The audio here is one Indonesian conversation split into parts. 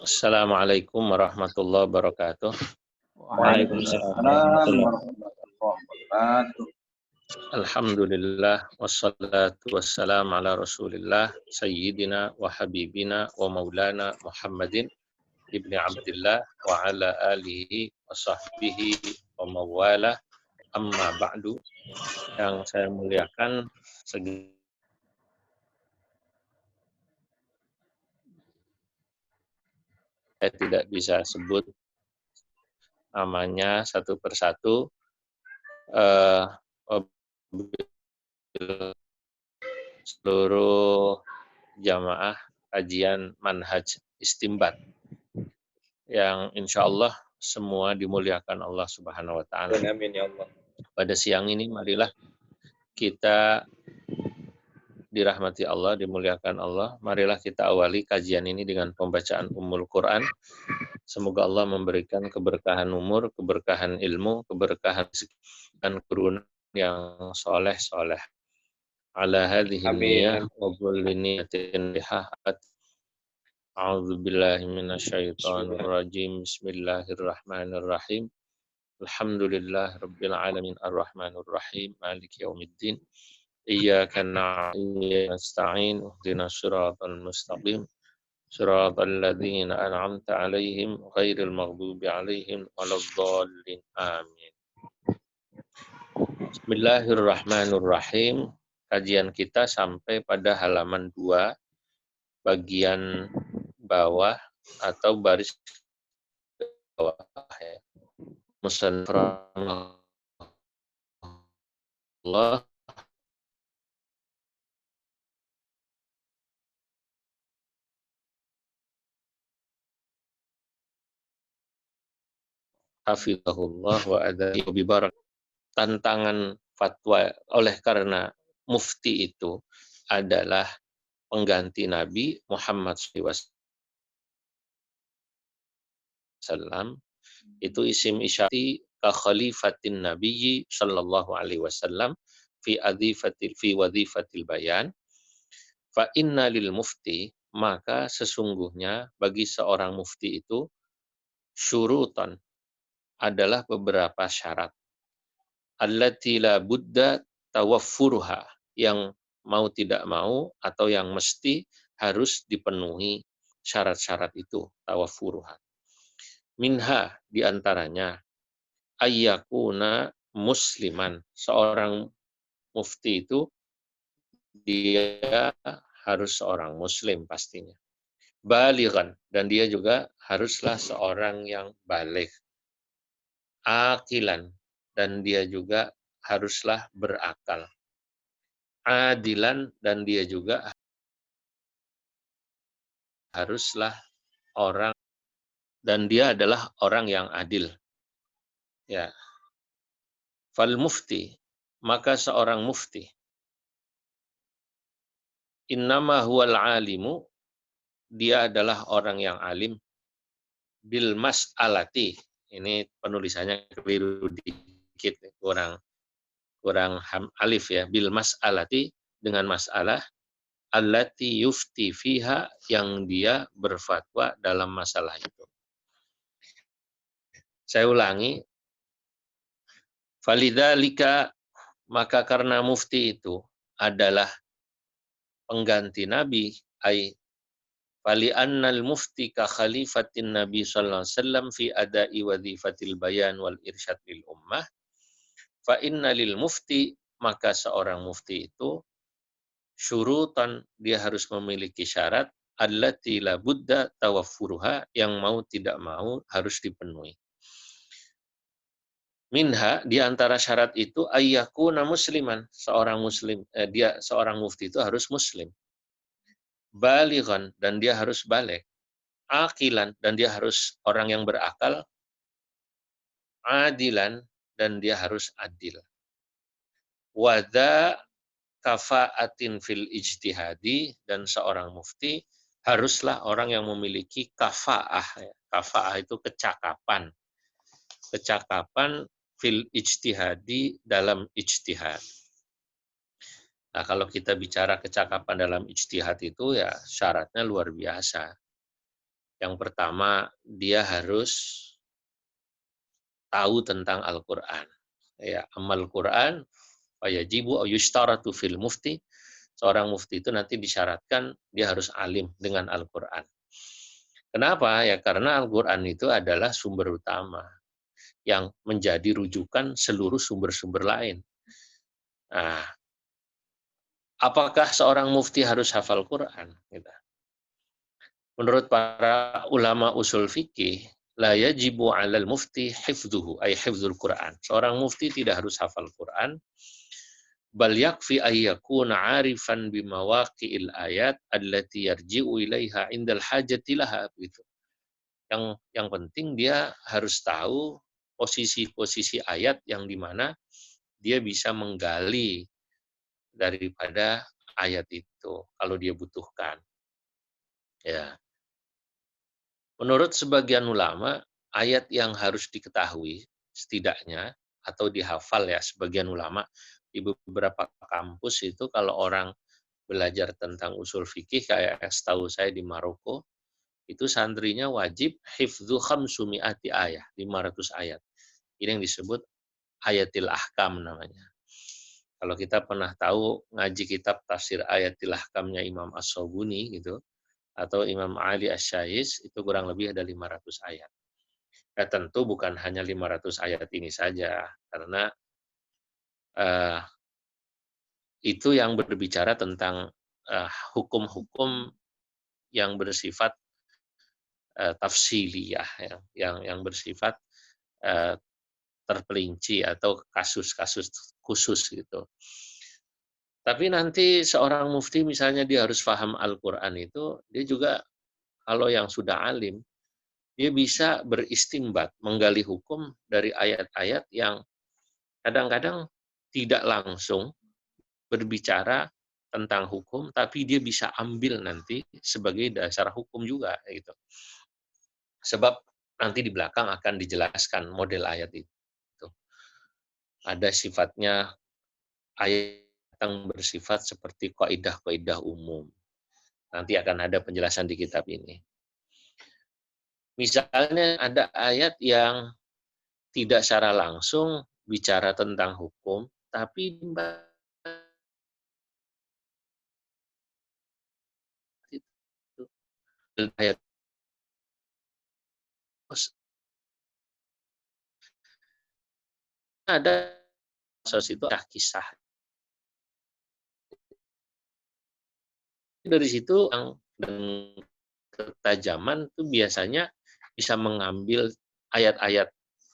Assalamualaikum warahmatullahi wabarakatuh. Waalaikumsalam Waalaikumsalam warahmatullahi warahmatullahi wabarakatuh. Alhamdulillah wassalatu wassalamu ala Rasulillah sayyidina wa habibina wa maulana Muhammadin ibni Abdullah wa ala alihi wa sahbihi wa mawala, amma ba'du. Yang saya muliakan, saya tidak bisa sebut namanya satu persatu. Seluruh jamaah kajian manhaj istimbat yang insya Allah semua dimuliakan Allah Subhanahu wa Ta'ala. Amin ya Allah. Pada siang ini, marilah kita dirahmati Allah, dimuliakan Allah. Marilah kita awali kajian ini dengan pembacaan Ummul Quran. Semoga Allah memberikan keberkahan umur, keberkahan ilmu, keberkahan rezeki, dan keturunan yang soleh-soleh. Ala hadhihi niyah wa kulli niyatin lihaat. A'udzu billahi minasyaitonir rajim. Bismillahirrahmanirrahim. Alhamdulillah rabbil alamin arrahmanir rahim maliki yaumiddin. Iyyaka na'budu wa iyyaka nasta'in. Ihdinas siratal mustaqim. Siratal ladzina an'amta 'alaihim ghairil maghdubi 'alaihim waladdallin. Amin. Bismillahirrahmanirrahim. Kajian kita sampai pada halaman 2 bagian bawah atau baris bawah ya. Musannaf Allah hafizahullah wa adai bibarak. Tantangan fatwa oleh karena mufti itu adalah pengganti Nabi Muhammad SAW. Itu isim isyati ka khalifatin nabiyyi sallallahu alaihi wasallam fi wadhifatil bayan. Fa inna lil mufti, maka sesungguhnya bagi seorang mufti itu syurutan adalah beberapa syarat. Allati la budda tawaffuruha, yang mau tidak mau atau yang mesti harus dipenuhi syarat-syarat itu, tawaffuruha. Minha, diantaranya ayyakuna musliman, seorang mufti itu dia harus seorang muslim pastinya. Balighan, dan dia juga haruslah seorang yang baligh. Aqilan, dan dia juga haruslah berakal. Adilan, dan dia juga haruslah orang, dan dia adalah orang yang adil. Ya. Fal mufti, maka seorang mufti, innama huwal alimu, dia adalah orang yang alim, bil mas'alati, ini penulisannya keliru dikit, kurang alif ya, bil mas'alati, dengan masalah, allati yufti fiha, yang dia berfatwa dalam masalah itu. Saya ulangi, falidzalika, maka karena mufti itu adalah pengganti Nabi, ai fali annal mufti ka khalifatin Nabi sallallahu alaihi wasallam fi ada'i wadhifatil bayan wal irsyad lil ummah. Fa inna lil mufti, maka seorang mufti itu syurutan, dia harus memiliki syarat, allati la budda tawaffuruha, yang mau tidak mau harus dipenuhi. Minha, di antara syarat itu ayyakuna musliman, seorang mufti itu harus muslim. Balighan, dan dia harus baligh. Aqilan, dan dia harus orang yang berakal. Adilan, dan dia harus adil. Wadha kafa'atin fil ijtihadi, dan seorang mufti haruslah orang yang memiliki kafa'ah. Kafa'ah itu kecakapan. Kecakapan fil ijtihadi, dalam ijtihad. Nah, kalau kita bicara kecakapan dalam ijtihad itu ya syaratnya luar biasa. Yang pertama, dia harus tahu tentang Al-Qur'an. Ya, amal Qur'an fayajibu yustaratu fil mufti. Seorang mufti itu nanti disyaratkan dia harus alim dengan Al-Qur'an. Kenapa? Ya karena Al-Qur'an itu adalah sumber utama yang menjadi rujukan seluruh sumber-sumber lain. Nah, apakah seorang mufti harus hafal Quran? Menurut para ulama usul fikih, la yajibu 'alal mufti hifdzuhu, ay hifdzul Quran. Seorang mufti tidak harus hafal Quran, bal yakfi ay yakuna 'arifan bimawaqi'il ayat allati yarji'u ilaiha 'indal hajati laha gitu. Yang penting dia harus tahu posisi-posisi ayat yang di mana dia bisa menggali daripada ayat itu kalau dia butuhkan. Ya. Menurut sebagian ulama, ayat yang harus diketahui setidaknya atau dihafal ya sebagian ulama di beberapa kampus itu kalau orang belajar tentang usul fikih kayak setahu saya di Maroko itu santrinya wajib hifdzu khamsumi'ati ayat, 500 ayat. Ini yang disebut ayatil ahkam namanya. Kalau kita pernah tahu ngaji kitab tafsir ayatil ahkamnya Imam As-Sobuni gitu, atau Imam Ali Asy-Syais itu kurang lebih ada 500 ayat. Ya tentu bukan hanya 500 ayat ini saja, karena uh, itu yang berbicara tentang hukum-hukum yang bersifat tafsiliyah, ya, yang bersifat uh, terperinci atau kasus-kasus khusus gitu. Tapi nanti seorang mufti misalnya dia harus paham Al-Quran itu, dia juga kalau yang sudah alim, dia bisa beristimbat, menggali hukum dari ayat-ayat yang kadang-kadang tidak langsung berbicara tentang hukum, tapi dia bisa ambil nanti sebagai dasar hukum juga. Gitu. Sebab nanti di belakang akan dijelaskan model ayat itu. Ada sifatnya ayat yang bersifat seperti kaidah-kaidah umum. Nanti akan ada penjelasan di kitab ini. Misalnya ada ayat yang tidak secara langsung bicara tentang hukum, tapi ayat ada itu kisah. Dari situ yang ketajaman itu biasanya bisa mengambil ayat-ayat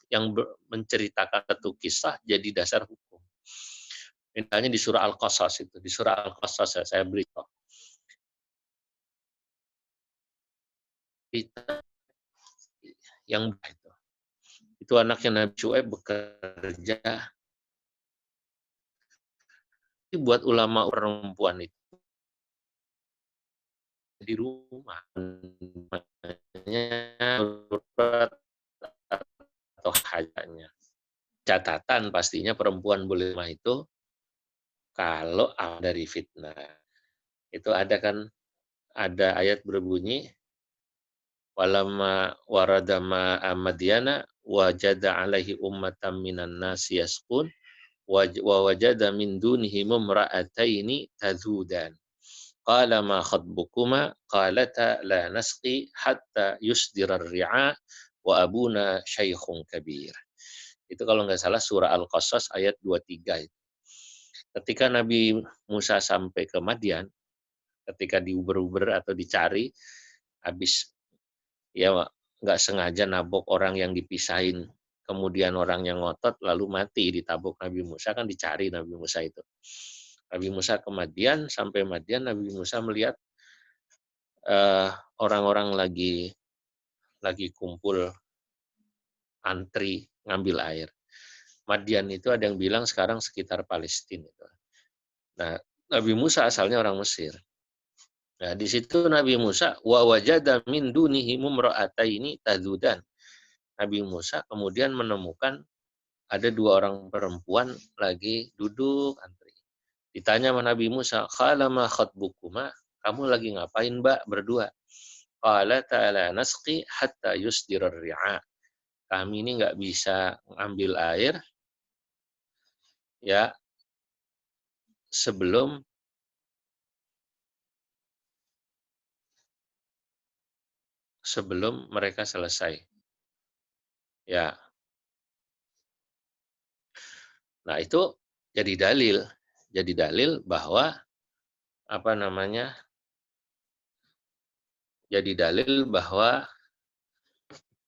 yang menceritakan satu kisah jadi dasar hukum. Misalnya di surah Al-Qasas itu, di surah Al-Qasas saya beritahu. Yang itu anaknya Nabi Syuaib bekerja buat ulama perempuan itu di rumah atau hajatnya. Catatan pastinya perempuan boleh rumah itu kalau dari fitnah. Itu ada kan, ada ayat berbunyi walamma warada ma'a Madyana wajada alaihi ummatan minan nasi yasqun wa wajada min dunihim imra'ataini tazudan. Qala ma khatbukuma qalata la nasqi hatta yusdira ar-ri'a wa abuna syaikhun kabir. Itu kalau nggak salah surah Al-Qasas ayat 23 itu. Ketika Nabi Musa sampai ke Madian, ketika diuber-uber atau dicari, habis ya nggak sengaja nabok orang yang dipisahin, kemudian orang yang ngotot lalu mati ditabok Nabi Musa, kan dicari Nabi Musa itu. Nabi Musa ke Madian, sampai Madian Nabi Musa melihat orang-orang lagi kumpul antri ngambil air. Madian itu ada yang bilang sekarang sekitar Palestina. Nah, Nabi Musa asalnya orang Mesir. Nah, di situ Nabi Musa wa wajada min dunihi mumra'ataini tazudan. Nabi Musa kemudian menemukan ada dua orang perempuan lagi duduk antri. Ditanya sama Nabi Musa, "Qala ma khatbukuma?" Kamu lagi ngapain, Mbak, berdua? qala ta'ala nasqi hatta yusdirar ri'a. Kami ini nggak bisa mengambil air ya sebelum mereka selesai. Ya. Nah, itu jadi dalil. Jadi dalil bahwa apa namanya? Jadi dalil bahwa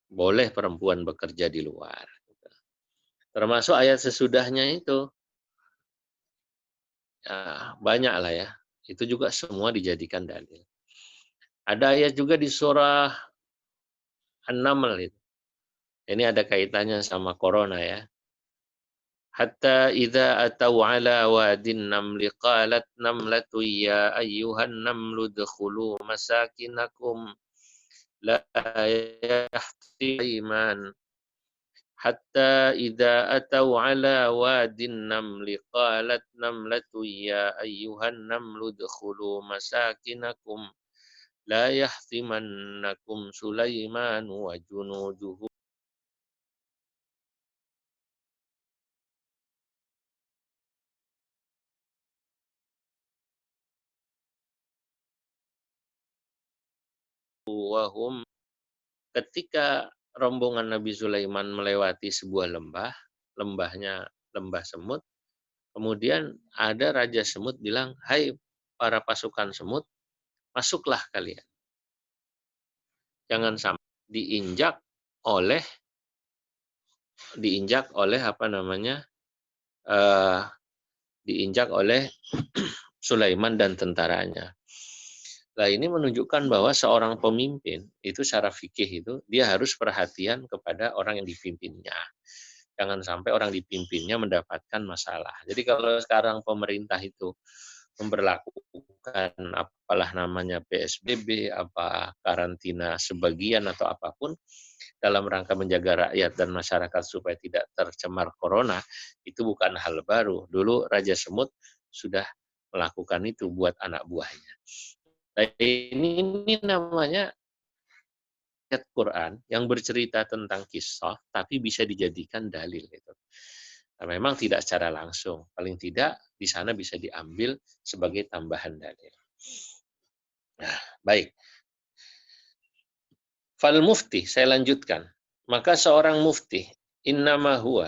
boleh perempuan bekerja di luar. Termasuk ayat sesudahnya itu. Ya, banyak lah ya. Itu juga semua dijadikan dalil. Ada ayat juga di surah An-Naml itu. Ini ada kaitannya sama corona ya. Hatta idza atau ala wadin namli qalat namlatu ya ayyuhan namlu dkhulu masakinakum la yahtiman hatta idza atau ala wadin namli qalat namlatu ya ayyuhan namlu dkhulu masakinakum la yahtimannakum Sulaiman wa junuduhu. Wahum, ketika rombongan Nabi Sulaiman melewati sebuah lembah, lembahnya lembah semut, kemudian ada Raja Semut bilang, hai para pasukan semut, masuklah kalian. Jangan sampai oleh diinjak oleh apa namanya, diinjak oleh Sulaiman dan tentaranya. Nah, ini menunjukkan bahwa seorang pemimpin itu secara fikih itu dia harus perhatian kepada orang yang dipimpinnya. Jangan sampai orang dipimpinnya mendapatkan masalah. Jadi kalau sekarang pemerintah itu memberlakukan apalah namanya PSBB, apa karantina sebagian atau apapun dalam rangka menjaga rakyat dan masyarakat supaya tidak tercemar corona, itu bukan hal baru. Dulu Raja Semut sudah melakukan itu buat anak buahnya. Nah, ini namanya ayat Quran yang bercerita tentang kisah, tapi bisa dijadikan dalil. Gitu. Nah, memang tidak secara langsung, paling tidak di sana bisa diambil sebagai tambahan dalil. Nah, baik. Fal mufti, saya lanjutkan. Maka seorang mufti, innama huwa,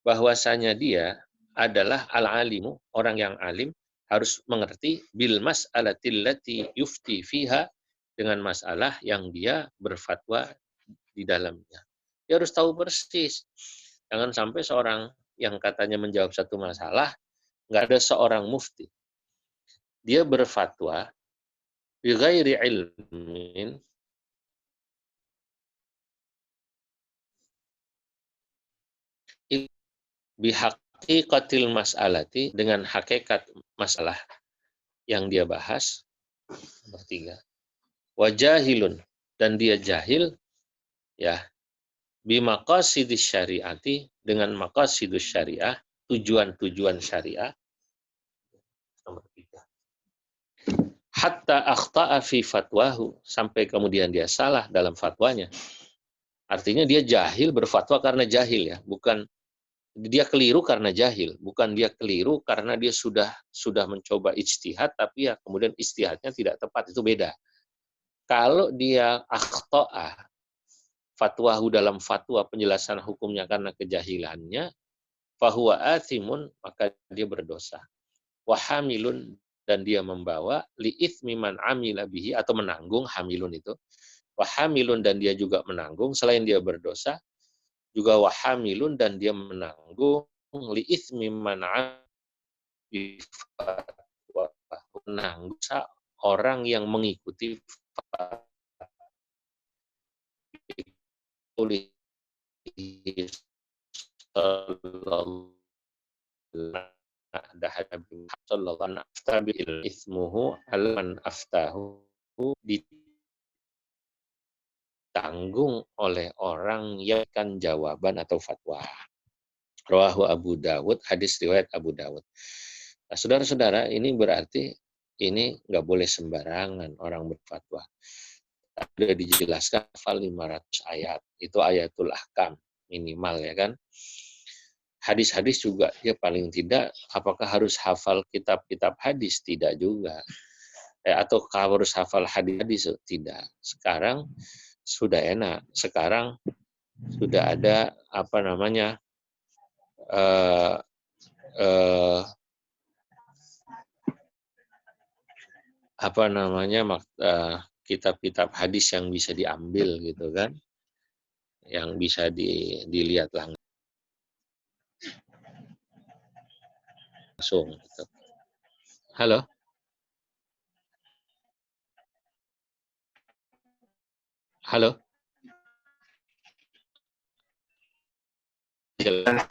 bahwasanya dia adalah al-alimu, orang yang alim, harus mengerti bil mas'alatil lati yufti fiha, dengan masalah yang dia berfatwa di dalamnya. Dia harus tahu persis. Jangan sampai seorang yang katanya menjawab satu masalah, nggak ada seorang mufti. Dia berfatwa bi ghairi ilmin, bihaqiqatil mas'alati, dengan hakikat masalah yang dia bahas. Nomor 3. Wajahilun, dan dia jahil ya, bimaqasidis syariati, dengan maqasidus syariah, tujuan-tujuan syariah. Nomor 3. Hatta akhta'a fi fatwahu, sampai kemudian dia salah dalam fatwanya. Artinya dia jahil berfatwa karena jahil ya, bukan dia keliru karena jahil, bukan dia keliru karena dia sudah mencoba ijtihad tapi ya kemudian ijtihadnya tidak tepat, itu beda. Kalau dia akhta'a fatwahu, dalam fatwa penjelasan hukumnya karena kejahilannya, fahuwa athimun, maka dia berdosa. Wahamilun, dan dia membawa li'ithmi man amila bihi, atau menanggung, hamilun itu. Wahamilun, dan dia juga menanggung, selain dia berdosa, juga wahamilun, dan dia menanggung li'ithmi man amila, menanggung orang yang mengikuti oleh ada Nabi sallallahu alaihi wasallam, ismuhu alman aftahu, ditanggung oleh orang yang kan jawaban atau fatwa. Rawahu Abu Dawud, hadis riwayat Abu Dawud. Nah, saudara-saudara, ini berarti ini nggak boleh sembarangan orang berfatwa. sudah dijelaskan hafal 500 ayat. Itu ayatul ahkam minimal ya kan. Hadis-hadis juga dia paling tidak apakah harus hafal kitab-kitab hadis? Tidak juga. Atau harus hafal hadis? Tidak. Sekarang sudah enak. Sekarang sudah ada apa namanya kitab-kitab hadis yang bisa diambil gitu kan, yang bisa dilihat langsung. Gitu. Halo, halo. Jelas.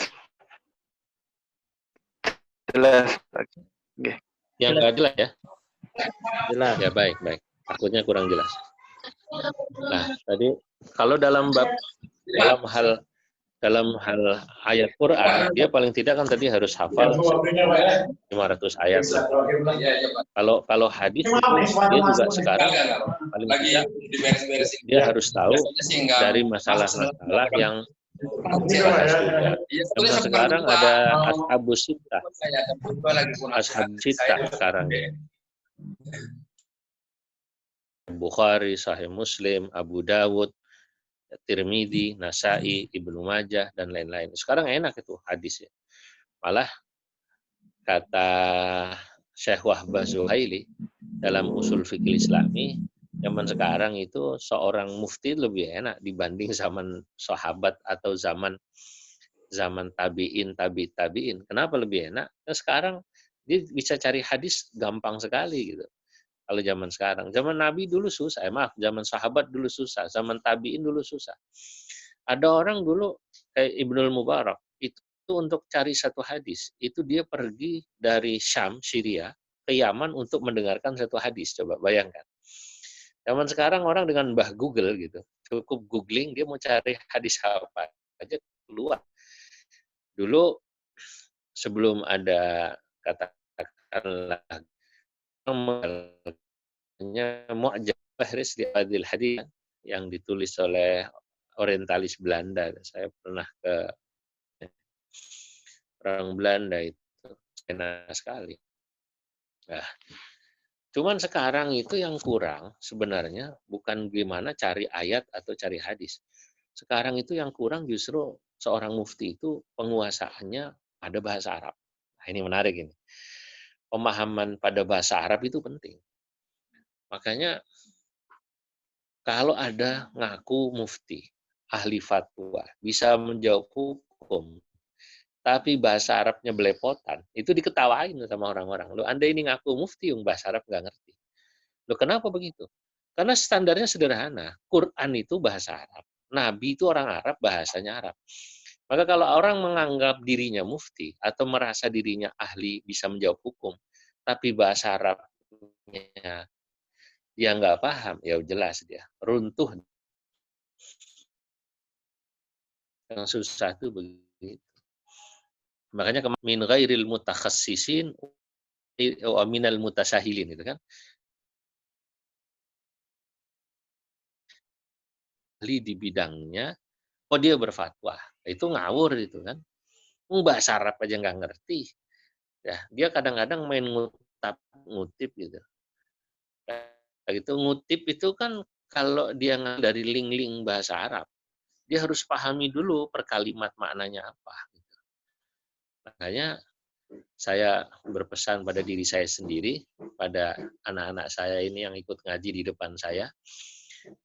Okay. Yang nggak jelas ya? Jelas. Ya baik. Takutnya kurang jelas. Nah, tadi kalau dalam hal ayat Quran, dia paling tidak kan tadi harus hafal 500 ayat. Kalau hadis itu dia juga sekarang paling tidak dia harus tahu dari masalah-masalah yang dibahas juga. Karena sekarang ada ashabus sittah. Ashabus sittah sekarang ya. Bukhari, Sahih Muslim, Abu Dawud, Tirmidzi, Nasai, Ibnu Majah, dan lain-lain. Sekarang enak itu hadisnya. Malah kata Syekh Wahbah Zuhaili dalam usul fikih Islami, zaman sekarang itu seorang mufti lebih enak dibanding zaman sahabat atau zaman tabi'in. Kenapa lebih enak? Nah, sekarang dia bisa cari hadis gampang sekali gitu. Kalau zaman sekarang, zaman Nabi dulu susah, zaman sahabat dulu susah, zaman tabi'in dulu susah. Ada orang dulu kayak Ibnul Mubarak, itu untuk cari satu hadis, itu dia pergi dari Syam, Syria, ke Yaman untuk mendengarkan satu hadis. Coba bayangkan. Zaman sekarang orang dengan Mbah Google gitu, cukup googling, dia mau cari hadis apa aja keluar. Dulu sebelum ada katakanlah Mu'jam Fahris di Adil Hadis yang ditulis oleh orientalis Belanda. Saya pernah ke orang Belanda itu, enak sekali. Nah, cuman sekarang itu yang kurang sebenarnya bukan gimana cari ayat atau cari hadis. Sekarang itu yang kurang justru seorang mufti itu penguasaannya pada bahasa Arab. Nah, ini menarik ini. Pemahaman pada bahasa Arab itu penting. Makanya kalau ada ngaku mufti, ahli fatwa, bisa menjawab hukum, tapi bahasa Arabnya belepotan, itu diketawain sama orang-orang. Loh, Anda ini ngaku mufti, yang bahasa Arab nggak ngerti. Loh, kenapa begitu? Karena standarnya sederhana. Quran itu bahasa Arab. Nabi itu orang Arab, bahasanya Arab. Maka kalau orang menganggap dirinya mufti atau merasa dirinya ahli bisa menjawab hukum, tapi bahasa Arabnya dia nggak paham, ya jelas dia runtuh. Yang susah itu begitu. Makanya min ghairil mutakhassisin wa minal mutasahilin itu kan. Ahli di bidangnya, dia berfatwa. Itu ngawur itu kan. Bahasa Arab aja nggak ngerti. Ya, dia kadang-kadang main ngutip gitu. Itu ngutip itu kan kalau dia dari link-link bahasa Arab, dia harus pahami dulu per kalimat maknanya apa. Makanya saya berpesan pada diri saya sendiri, pada anak-anak saya ini yang ikut ngaji di depan saya,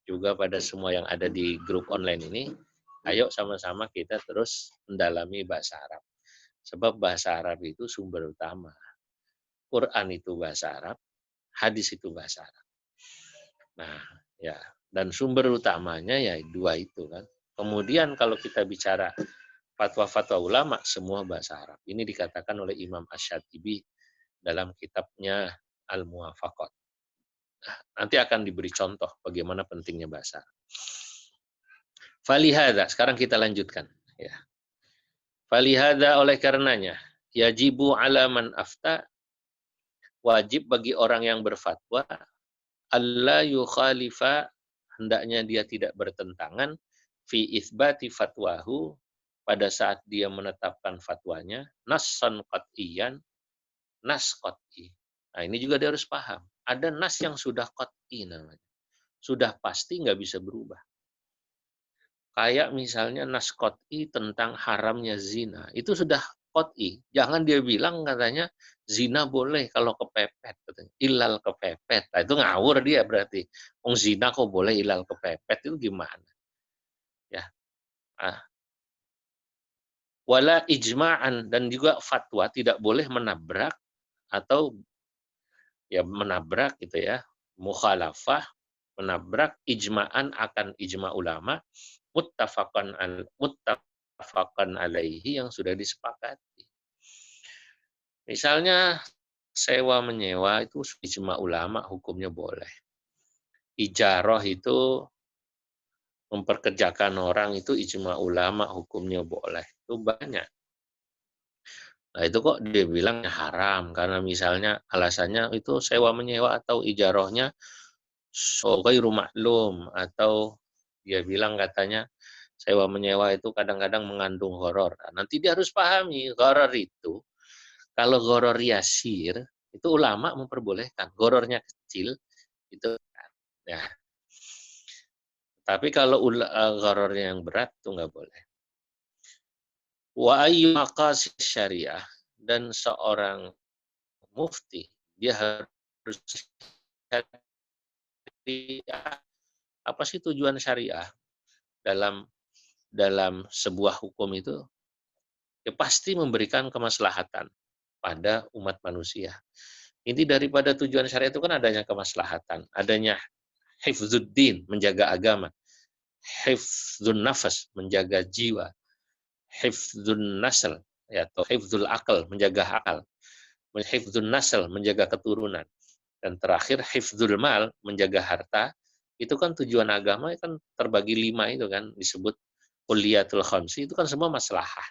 juga pada semua yang ada di grup online ini, ayo sama-sama kita terus mendalami bahasa Arab. Sebab bahasa Arab itu sumber utama. Quran itu bahasa Arab, hadis itu bahasa Arab. Nah, ya, dan sumber utamanya ya dua itu kan. Kemudian kalau kita bicara fatwa-fatwa ulama, semua bahasa Arab. Ini dikatakan oleh Imam Asy-Syatibi dalam kitabnya Al-Muwafaqat. Nah, nanti akan diberi contoh bagaimana pentingnya bahasa Arab. Falihada, sekarang kita lanjutkan. Ya. Falihada, oleh karenanya, yajibu ala man afta, wajib bagi orang yang berfatwa, alla yukhalifa hendaknya dia tidak bertentangan fi itsbati fatwahu pada saat dia menetapkan fatwanya nassan qat'iyan, nas qat'i. Nah, ini juga dia harus paham. Ada nas yang sudah qat'i namanya. Sudah pasti nggak bisa berubah. Kayak misalnya nas qat'i tentang haramnya zina. Itu sudah qat'i. Jangan dia bilang katanya zina boleh kalau kepepet. Katanya. Ilal kepepet. Nah, itu ngawur dia berarti. Zina kok boleh ilal kepepet. Itu gimana? Ya. Ah. Wala ijma'an. Dan juga fatwa tidak boleh menabrak atau ya menabrak gitu ya. Mukhalafah. Menabrak ijma'an akan ijma' ulama muttafaqan alaihi yang sudah disepakati. Misalnya sewa menyewa itu ijma' ulama hukumnya boleh. Ijarah itu memperkerjakan orang itu ijma' ulama hukumnya boleh. Itu banyak. Nah itu kok dia bilang haram karena misalnya alasannya itu sewa menyewa atau ijarahnya ghairu maklum atau dia bilang katanya sewa menyewa itu kadang-kadang mengandung horor. Nah, nanti dia harus pahami horor itu kalau horor yasir itu ulama memperbolehkan. Horornya kecil itu ya. Tapi kalau horornya yang berat itu nggak boleh. Wa ayyu maqasid syariah dan seorang mufti dia harus syariah. Apa sih tujuan syariah dalam sebuah hukum itu? Ya pasti memberikan kemaslahatan pada umat manusia. Inti daripada tujuan syariat itu kan adanya kemaslahatan, adanya hifzuddin, menjaga agama, hifzun nafas, menjaga jiwa, hifzun nasl, ya, atau hifzul akal, menjaga akal, hifzun nasl, menjaga keturunan, dan terakhir hifzul mal, menjaga harta. Itu kan tujuan agama kan terbagi 5 itu kan disebut kuliyatul khamsi, itu kan semua maslahah.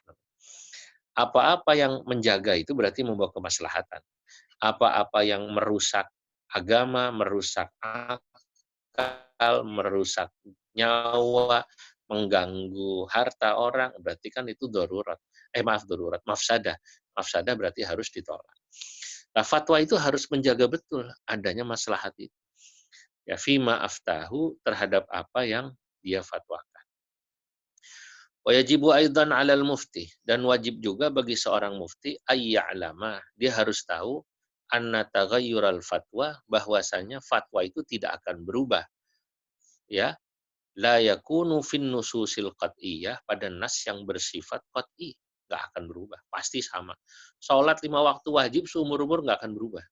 Apa-apa yang menjaga itu berarti membawa kemaslahatan. Apa-apa yang merusak agama, merusak akal, merusak nyawa, mengganggu harta orang, berarti kan itu darurat. Darurat, mafsadah. Mafsadah berarti harus ditolak. Nah, fatwa itu harus menjaga betul adanya maslahat itu. Ya, fima aftahu terhadap apa yang dia fatwakan. Wajibu aidan 'alal mufti dan wajib juga bagi seorang mufti ayya'lama dia harus tahu anna taghayyural fatwa bahwasanya fatwa itu tidak akan berubah ya la yakunu fin nususil qat'iyyah pada nas yang bersifat qat'i enggak akan berubah pasti sama salat 5 waktu wajib seumur-umur enggak akan berubah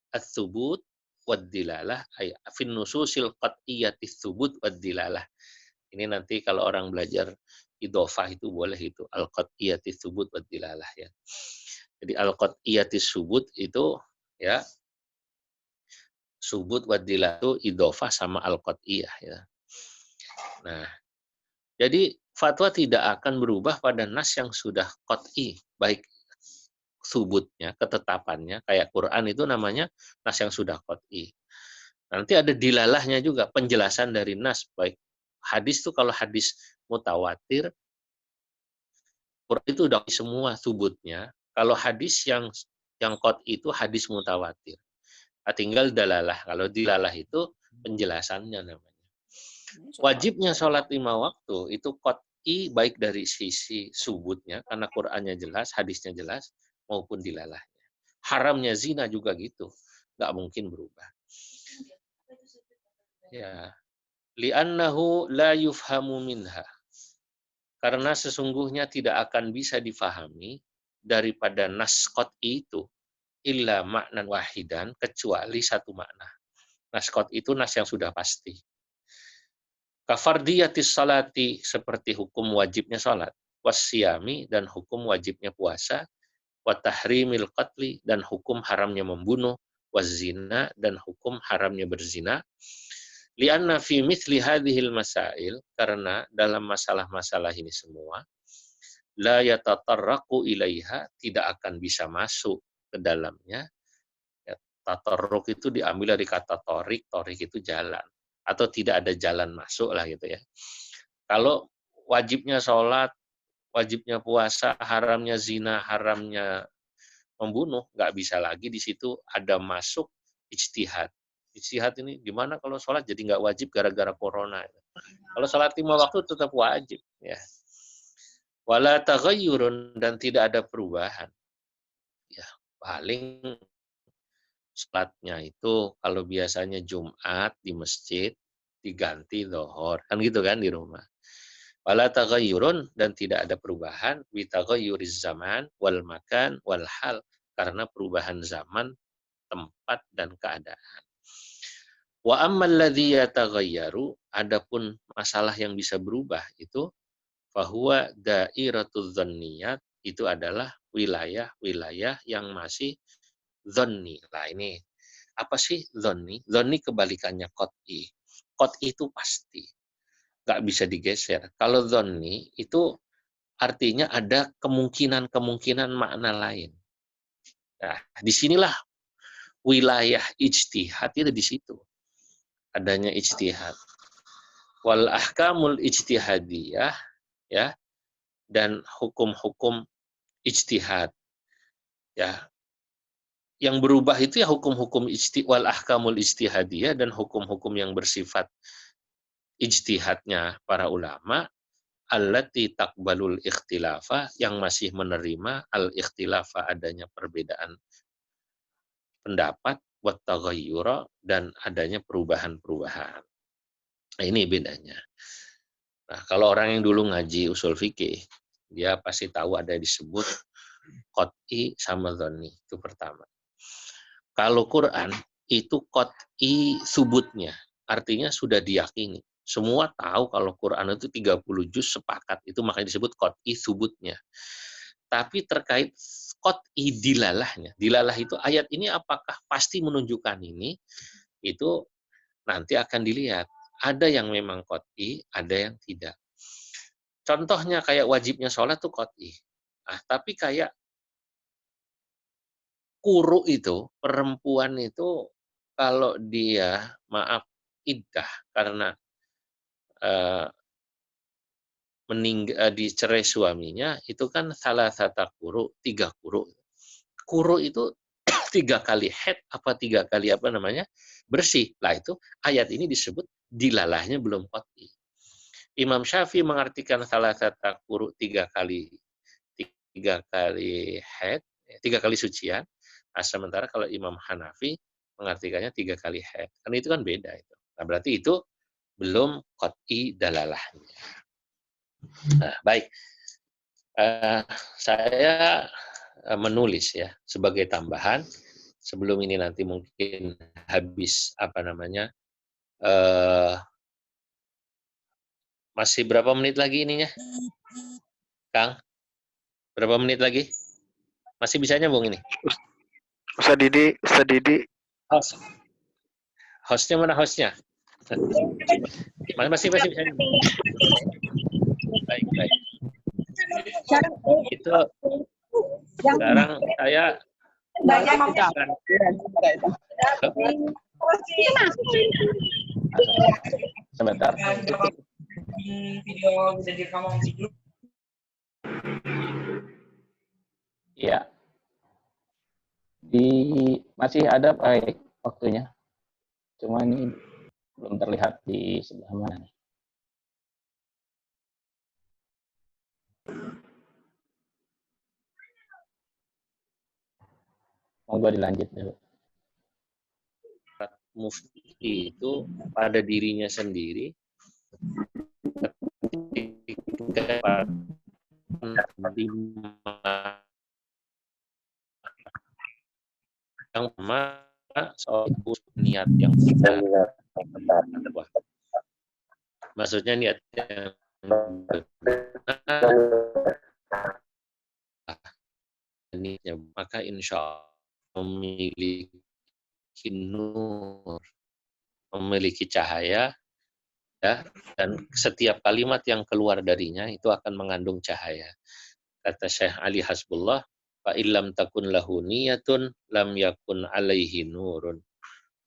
ats-tsubut wad dilalah ay fin nususil qat'iyyati tsubut wad dilalah. Ini nanti kalau orang belajar idhofah itu boleh itu al-qat'iyatis subut wad dilalah ya. Jadi al-qat'iyatis subut itu ya subut wad dilalah itu idhofah sama al-qat'iyah ya. Nah, jadi fatwa tidak akan berubah pada nas yang sudah qat'i, baik subutnya, ketetapannya kayak Quran itu namanya nas yang sudah qat'i. Nanti ada dilalahnya juga, penjelasan dari nas baik hadis tuh kalau hadis mutawatir Quran itu udah semua subutnya. Kalau hadis yang qat itu hadis mutawatir. Nah, tinggal dalalah. Kalau dilalah itu penjelasannya namanya. Wajibnya sholat 5 waktu itu qat'i baik dari sisi subutnya karena Qur'annya jelas, hadisnya jelas maupun dilalahnya. Haramnya zina juga gitu. Nggak mungkin berubah. Ya. Li'annahu la yufhamu minha. Karena sesungguhnya tidak akan bisa difahami daripada nas qat'i itu illa maknan wahidan kecuali satu makna. Nas qat'i itu nas yang sudah pasti. Kafardiyatis salati seperti hukum wajibnya salat, wasyami dan hukum wajibnya puasa, wa tahrimil qatli dan hukum haramnya membunuh, wazina dan hukum haramnya berzina. Lianna fi mithli hadhil masail karena dalam masalah-masalah ini semua la yatatarraqu ilaiha tidak akan bisa masuk ke dalamnya. Ya, tatarruq itu diambil dari kata torik, torik itu jalan. atau tidak ada jalan masuk lah gitu ya. Kalau wajibnya sholat, wajibnya puasa, haramnya zina, haramnya membunuh, nggak bisa lagi di situ ada masuk ijtihad. Ijtihad ini gimana kalau sholat jadi nggak wajib gara-gara corona. Kalau sholat 5 waktu tetap wajib. Ya. Wala taghayyurun, dan tidak ada perubahan. Ya, paling sholatnya itu kalau biasanya Jumat di masjid diganti zuhur, kan gitu kan di rumah. Wala taghayyurun, dan tidak ada perubahan bi taghayyuriz zaman wal makan wal hal, karena perubahan zaman, tempat dan keadaan. Wa ammal ladzi yataghayyaru, adapun masalah yang bisa berubah itu fahuwa dairatul dzanniyat, itu adalah wilayah-wilayah yang masih dzanni. Nah ini apa sih dzanni? Dzanni kebalikannya qat'i. Qat'i itu pasti, nggak bisa digeser. Kalau dzanni itu artinya ada kemungkinan-kemungkinan makna lain. Nah, disinilah wilayah ijtihad itu di situ. Adanya ijtihad. Wal ahkamul ijtihadiyah, ya, dan hukum-hukum ijtihad. Ya, yang berubah itu ya hukum-hukum wal ahkamul ijtihadiyah, dan hukum-hukum yang bersifat ijtihadnya para ulama, allati taqbalul ikhtilafa, yang masih menerima al ikhtilafa, adanya perbedaan pendapat, wat taghayyura, dan adanya perubahan-perubahan. Nah, ini bedanya. Nah, kalau orang yang dulu ngaji usul fikih, dia pasti tahu ada disebut qat'i sama dzanni, itu pertama. Kalau Quran itu qat'i subutnya, artinya sudah diyakini. Semua tahu kalau Quran itu 30 juz sepakat, itu makanya disebut qat'i subutnya. Tapi terkait qat'i dilalahnya, dilalah itu ayat ini apakah pasti menunjukkan ini, itu nanti akan dilihat. Ada yang memang qat'i, ada yang tidak. Contohnya kayak wajibnya sholat tuh qat'i. Nah, tapi kayak kuru itu, perempuan itu kalau dia maaf iddah karena dicerai suaminya, itu kan salah satu kuru, 3 kuru. Kuru itu 3 kali haid apa 3 kali apa namanya bersih. Lah itu ayat ini disebut dilalahnya belum qat'i. Imam Syafi'i mengartikan salah satu kuru 3 kali haid, 3 kali sucian. Nah, sementara kalau Imam Hanafi mengartikannya 3 kali haid. Karena itu kan beda itu. Nah, berarti itu belum qat'i dalalahnya. Nah, baik. Saya menulis ya sebagai tambahan sebelum ini nanti mungkin habis masih berapa menit lagi ininya, Kang? Berapa menit lagi? Masih bisa nyambung ini? Ustaz Didi. Hostnya mana hostnya? Masih bisa nyambung. Baik. Itu sekarang saya sebentar. Video bisa direkam di grup. Iya. Masih ada baik waktunya. Cuma ini belum terlihat di sebelah mana nih. Monggo dilanjut dulu. Mufti itu pada dirinya sendiri ketika yang pertama soal niat yang benar. Maksudnya niat yang benar, maka insya Allah memiliki nur, memiliki cahaya, ya, dan setiap kalimat yang keluar darinya itu akan mengandung cahaya. Kata Syekh Ali Hasbullah, fa illam takun lahu niyatun lam yakun alaihi nurun.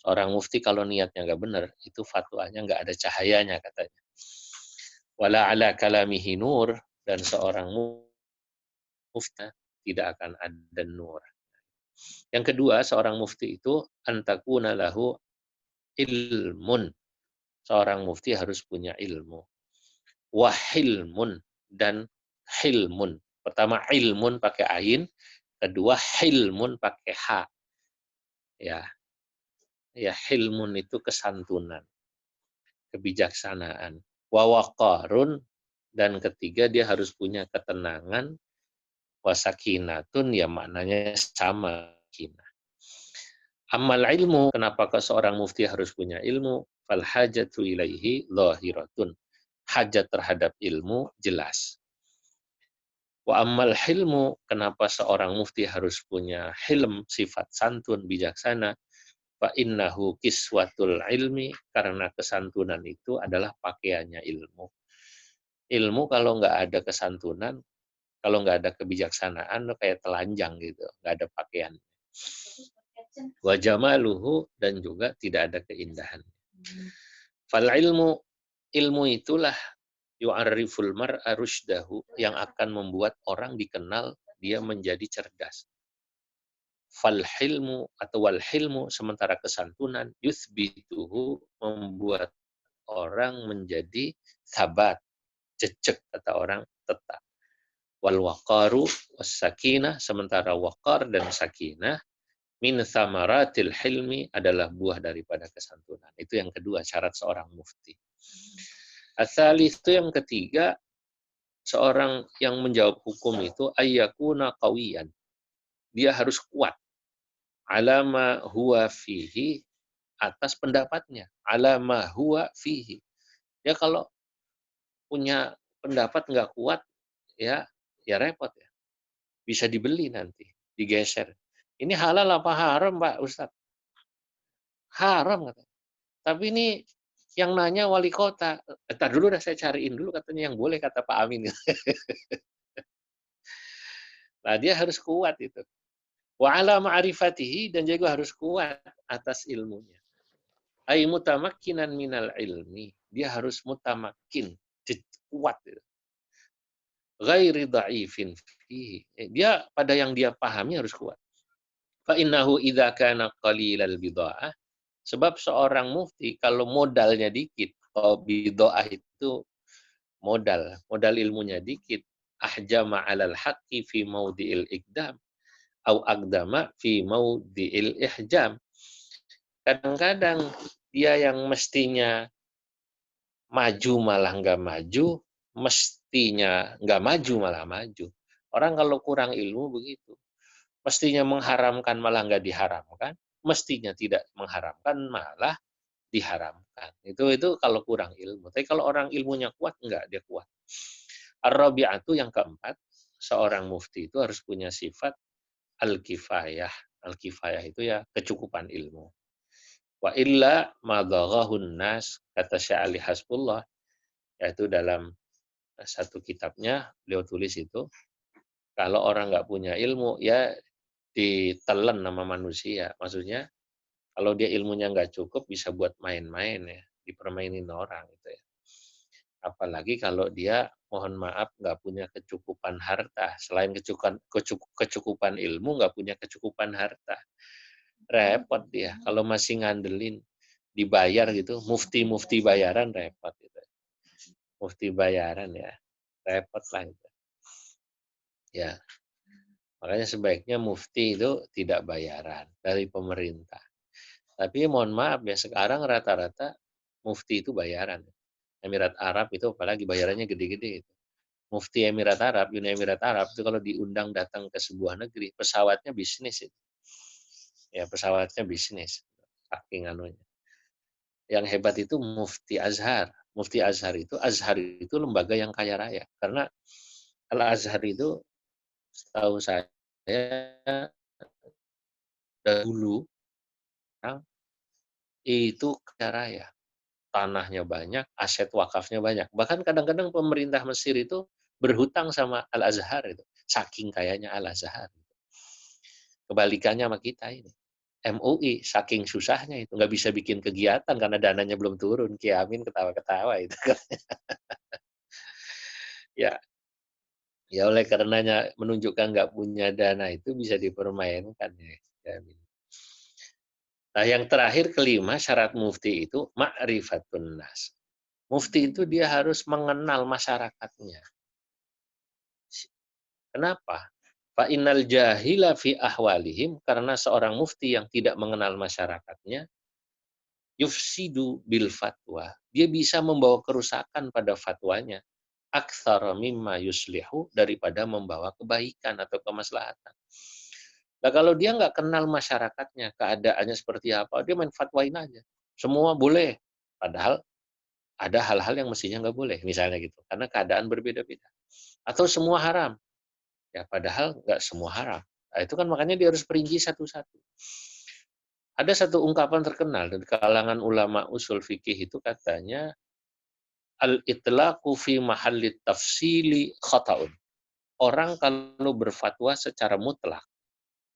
Seorang mufti kalau niatnya nggak benar, itu fatwanya nggak ada cahayanya katanya. Wala ala kalamihi nur, dan seorang mufti tidak akan ada nur. Yang kedua, seorang mufti itu antakuna lahu ilmun. Seorang mufti harus punya ilmu. Wahilmun, dan hilmun. Pertama ilmun pakai ain, kedua hilmun pakai ha. Ya, ya hilmun itu kesantunan, kebijaksanaan. Wawaqarun, dan ketiga dia harus punya ketenangan. Wasakinatun, ya maknanya sama. Amal ilmu, kenapa seorang mufti harus punya ilmu? Fal hajatu ilaihi zahiratun. Hajat terhadap ilmu jelas. Wa ammal hilmu, kenapa seorang mufti harus punya hilm, sifat santun, bijaksana? Fa innahu kiswatul ilmi, karena kesantunan itu adalah pakaiannya ilmu. Ilmu kalau nggak ada kesantunan, kalau nggak ada kebijaksanaan, kayak telanjang gitu, nggak ada pakaian. Wa jamaluhu, dan juga tidak ada keindahan. Fal ilmu, ilmu itulah yu'arriful mar'a rusydahu, yang akan membuat orang dikenal dia menjadi cerdas. Fal hilmu atau wal hilmu, sementara kesantunan, yuthbituhu, membuat orang menjadi sabat, cecek kata orang, tetap. Wal waqaru was sakinah, sementara waqar dan sakinah min thamaratil hilmi, adalah buah daripada kesantunan. Itu yang kedua, syarat seorang mufti. Atsalits, itu yang ketiga, seorang yang menjawab hukum itu ayyakuna qawiyan. Dia harus kuat. Alama huwa fihi, atas pendapatnya. Alama huwa fihi. Ya kalau punya pendapat nggak kuat, ya repot ya. Bisa dibeli nanti, digeser. Ini halal apa haram, Pak Ustadz? Haram katanya. Tapi ini yang nanya wali kota. Entar dulu dah, saya cariin dulu katanya yang boleh, kata Pak Amin. Nah, dia harus kuat itu. Wa ala ma'rifatihi, dan juga harus kuat atas ilmunya. Ai mutamakkinan minal ilmi. Dia harus mutamakkin, kuat itu. Ghairi dha'ifin fihi. Dia pada yang dia pahami harus kuat. Fa innahu idza kana qalilal bid'ah, sebab seorang mufti kalau modalnya dikit, kalau bid'ah itu modal ilmunya dikit, ahjama 'alal haqqi fi maudhi'il iqdam au aqdama fi maudhi'il ihjam. Kadang-kadang dia yang mestinya maju malah nggak maju, mestinya nggak maju malah maju. Orang kalau kurang ilmu begitu. Mestinya mengharamkan malah nggak diharamkan, mestinya tidak mengharamkan malah diharamkan. Itu kalau kurang ilmu. Tapi kalau orang ilmunya kuat, enggak, dia kuat. Ar-rabi'atu, yang keempat, seorang mufti itu harus punya sifat al-kifayah. Al-kifayah itu ya kecukupan ilmu. Wa illa madhaghahun nas, kata Syekh Ali Hasbullah, yaitu dalam satu kitabnya beliau tulis itu, kalau orang nggak punya ilmu ya ditelan nama manusia. Maksudnya kalau dia ilmunya nggak cukup, bisa buat main-main ya, dipermainin orang gitu ya. Apalagi kalau dia, mohon maaf, nggak punya kecukupan harta. Selain kecukupan ilmu, nggak punya kecukupan harta. Repot dia. Kalau masih ngandelin dibayar gitu, mufti bayaran, repot gitu. Mufti bayaran ya, repot lah itu. Ya, makanya sebaiknya mufti itu tidak bayaran dari pemerintah. Tapi mohon maaf ya, sekarang rata-rata mufti itu bayaran. Emirat Arab itu apalagi bayarannya gede-gede. Mufti Emirat Arab, Uni Emirat Arab itu kalau diundang datang ke sebuah negeri, pesawatnya bisnis itu. Ya, pesawatnya bisnis. Saking anunya. Yang hebat itu Mufti Azhar. Mufti Azhar itu lembaga yang kaya raya. Karena Al-Azhar itu setahu saya dahulu itu kaya raya. Tanahnya banyak, aset wakafnya banyak. Bahkan kadang-kadang pemerintah Mesir itu berhutang sama Al-Azhar itu. Saking kayanya Al-Azhar. Kebalikannya sama kita ini. MUI, saking susahnya itu nggak bisa bikin kegiatan karena dananya belum turun. Ki Amin ketawa-ketawa itu. Ya, ya oleh karenanya menunjukkan nggak punya dana itu bisa dipermainkan ya. Ki Amin. Nah, yang terakhir kelima syarat mufti itu ma'rifatun nas. Mufti itu dia harus mengenal masyarakatnya. Kenapa? Fa innal jahila fi ahwalihim, karena seorang mufti yang tidak mengenal masyarakatnya yufsidu bil fatwa. Dia bisa membawa kerusakan pada fatwanya. Aktsara mimma yuslihu, daripada membawa kebaikan atau kemaslahatan. Nah, kalau dia nggak kenal masyarakatnya, keadaannya seperti apa, dia main fatwain aja. Semua boleh. Padahal ada hal-hal yang mestinya nggak boleh, misalnya gitu. Karena keadaan berbeda-beda. Atau semua haram. Ya, padahal nggak semua haram. Nah, itu kan makanya dia harus perinci satu-satu. Ada satu ungkapan terkenal dari kalangan ulama usul fikih itu katanya, al-itlaqu fi mahalli tafsili khata'un. Orang kalau berfatwa secara mutlak,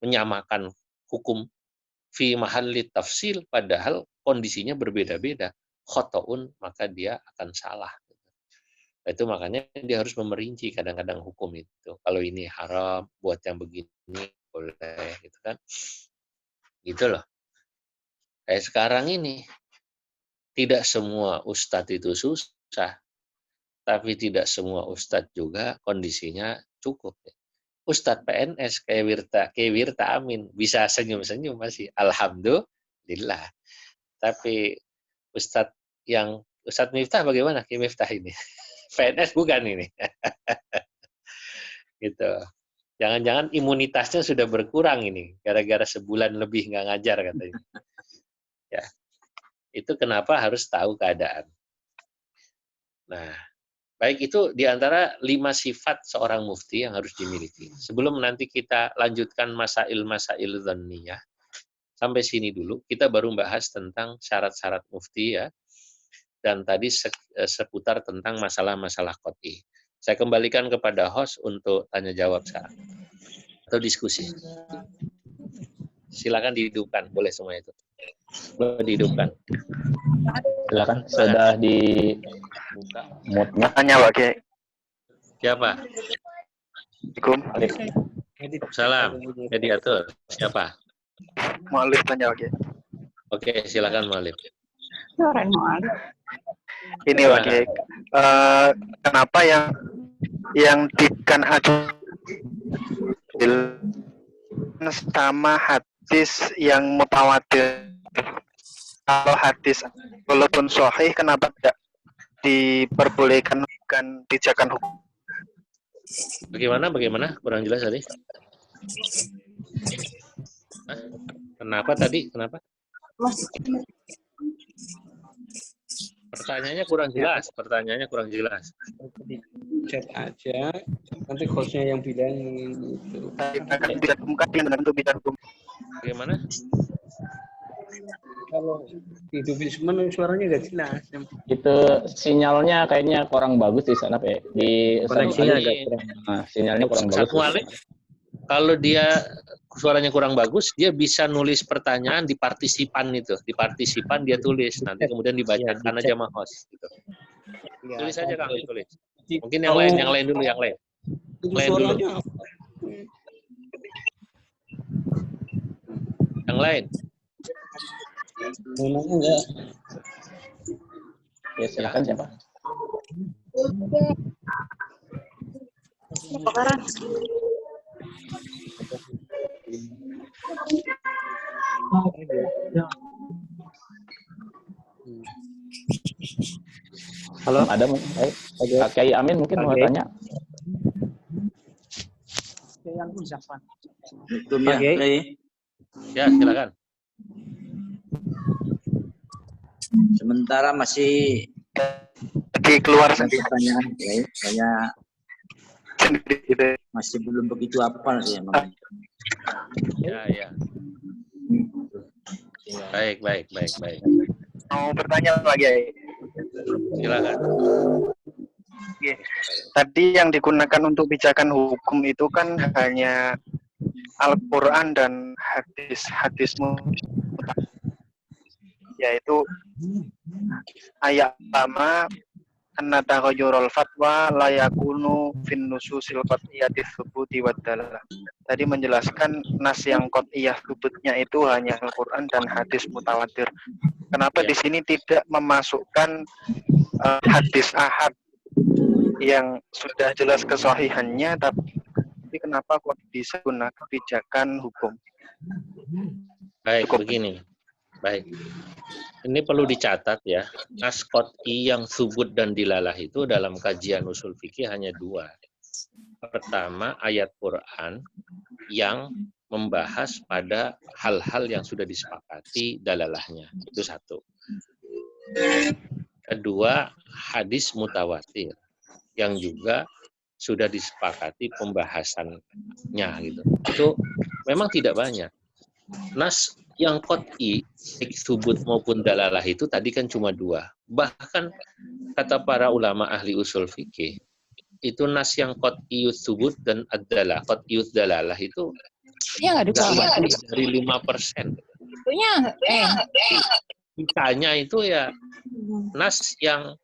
menyamakan hukum fi mahalli tafsil, padahal kondisinya berbeda-beda, khata'un, maka dia akan salah. Itu makanya dia harus memerinci kadang-kadang hukum itu. Kalau ini haram, buat yang begini boleh, gitu kan. Gitu loh. Kayak sekarang ini, tidak semua ustadz itu susah, tapi tidak semua ustadz juga kondisinya cukup. Ustadz PNS kayak Wirta Amin bisa senyum-senyum masih, alhamdulillah. Tapi ustadz Miftah bagaimana? Ki Miftah ini PNS bukan ini. Gitu. Jangan-jangan imunitasnya sudah berkurang ini gara-gara sebulan lebih nggak ngajar katanya. Ya, itu kenapa harus tahu keadaan. Nah, baik, itu diantara 5 sifat seorang mufti yang harus dimiliki. Sebelum nanti kita lanjutkan masail-masail dzanniyah, sampai sini dulu, kita baru bahas tentang syarat-syarat mufti ya, dan tadi seputar tentang masalah-masalah qot'i. Saya kembalikan kepada host untuk tanya jawab sekarang, atau diskusi. Silakan dihidupkan, boleh semua itu. Boleh dihidupkan. Silakan, sudah dibuka moodnya. Tanya Pak Kiai. Siapa? Assalamualaikum. Salam, mediator. Siapa? Mu'alif tanya Pak Kiai. Oke, silakan Mu'alif. Ini Pak Kiai. Kenapa yang dikan adil sama hadis yang mutawatir? Kalau hadis walaupun sahih, kenapa tidak diperbolehkan pijakan hukum? Bagaimana? Kurang jelas tadi. Hah? Kenapa tadi? Kenapa? Pertanyaannya kurang jelas. Chat aja, nanti hostnya yang bilang itu. Akan bisa dengan untuk pijakan hukum. Bagaimana? Kalau itu memang suaranya nggak jelas. Itu sinyalnya kayaknya kurang bagus di sana, Pak. Di Koneksinya sana, agak kurang. sinyalnya kurang bagus. Mu'alif, kalau dia suaranya kurang bagus, dia bisa nulis pertanyaan di partisipan itu. Di partisipan dia tulis, nanti kemudian dibacakan aja sama host. Gitu. Tulis aja Kang, ditulis. Mungkin yang lain dulu, yang lain. Yang lain. Memang enggak. Ya, silakan siapa? Halo, Ada mungkin? Pak Kiai Amin mungkin mau tanya. Ya, silakan. Sementara masih Keluar pertanyaan saya masih belum begitu hafal ya Mama. Ya. Baik. Mau bertanya lagi ya? Silakan. Tadi yang digunakan untuk pijakan hukum itu kan hanya Al-Quran dan hadis yaitu ayat pertama anna taghayyurul fatwa la yakunu fin nususil qat'iyyati thubuti wad dalalah. Tadi menjelaskan nas yang qat'iyah thubutnya itu hanya Al-Quran dan hadis mutawatir. Kenapa di sini tidak memasukkan hadis ahad yang sudah jelas kesahihannya, tapi kenapa kok bisa guna kebijakan hukum? Baik, begini. Baik. Ini perlu dicatat ya. Nas qat'i yang subut dan dilalah itu dalam kajian usul fikih hanya dua. Pertama, ayat Quran yang membahas pada hal-hal yang sudah disepakati dalalahnya. Itu satu. Kedua, hadis mutawatir yang juga sudah disepakati pembahasannya gitu. Itu memang tidak banyak. Nas yang qat'i, subut maupun dalalah itu tadi kan cuma dua. Bahkan kata para ulama ahli usul fikih, itu nas yang qat'iyus subut dan adalah qat'iyus dalalah itu nggak lebih dari 5%. Sisanya itu ya nas yang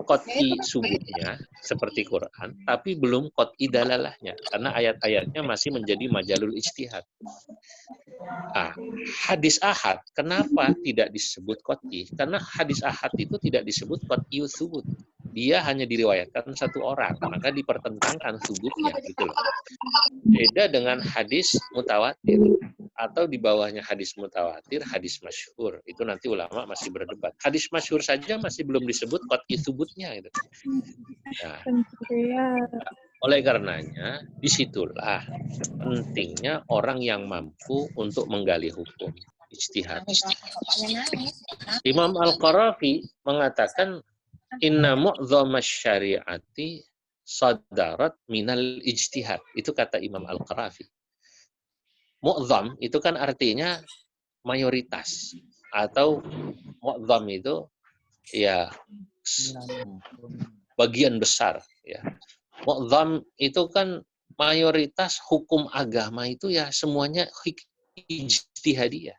qat'i subutnya seperti Quran, tapi belum qat'i dalalahnya karena ayat-ayatnya masih menjadi majalul ijtihad. Nah, hadis ahad kenapa tidak disebut qat'i? Karena hadis ahad itu tidak disebut qat'i subut. Dia hanya diriwayatkan satu orang, maka dipertentangkan subutnya gitu loh. Beda dengan hadis mutawatir atau di bawahnya hadis mutawatir, hadis masyhur. Itu nanti ulama masih berdebat. Hadis masyhur saja masih belum disebut qat'i subutnya gitu. Nah, oleh karenanya, disitulah pentingnya orang yang mampu untuk menggali hukum, ijtihad. Imam Al-Qarafi mengatakan, inna mu'dhamasy syari'ati sadarat minal ijtihad. Itu kata Imam Al-Qarafi. Mu'dham itu kan artinya mayoritas. Atau mu'dham itu ya bagian besar. Ya. Mu'dham itu kan mayoritas hukum agama itu ya semuanya ijtihadiyah.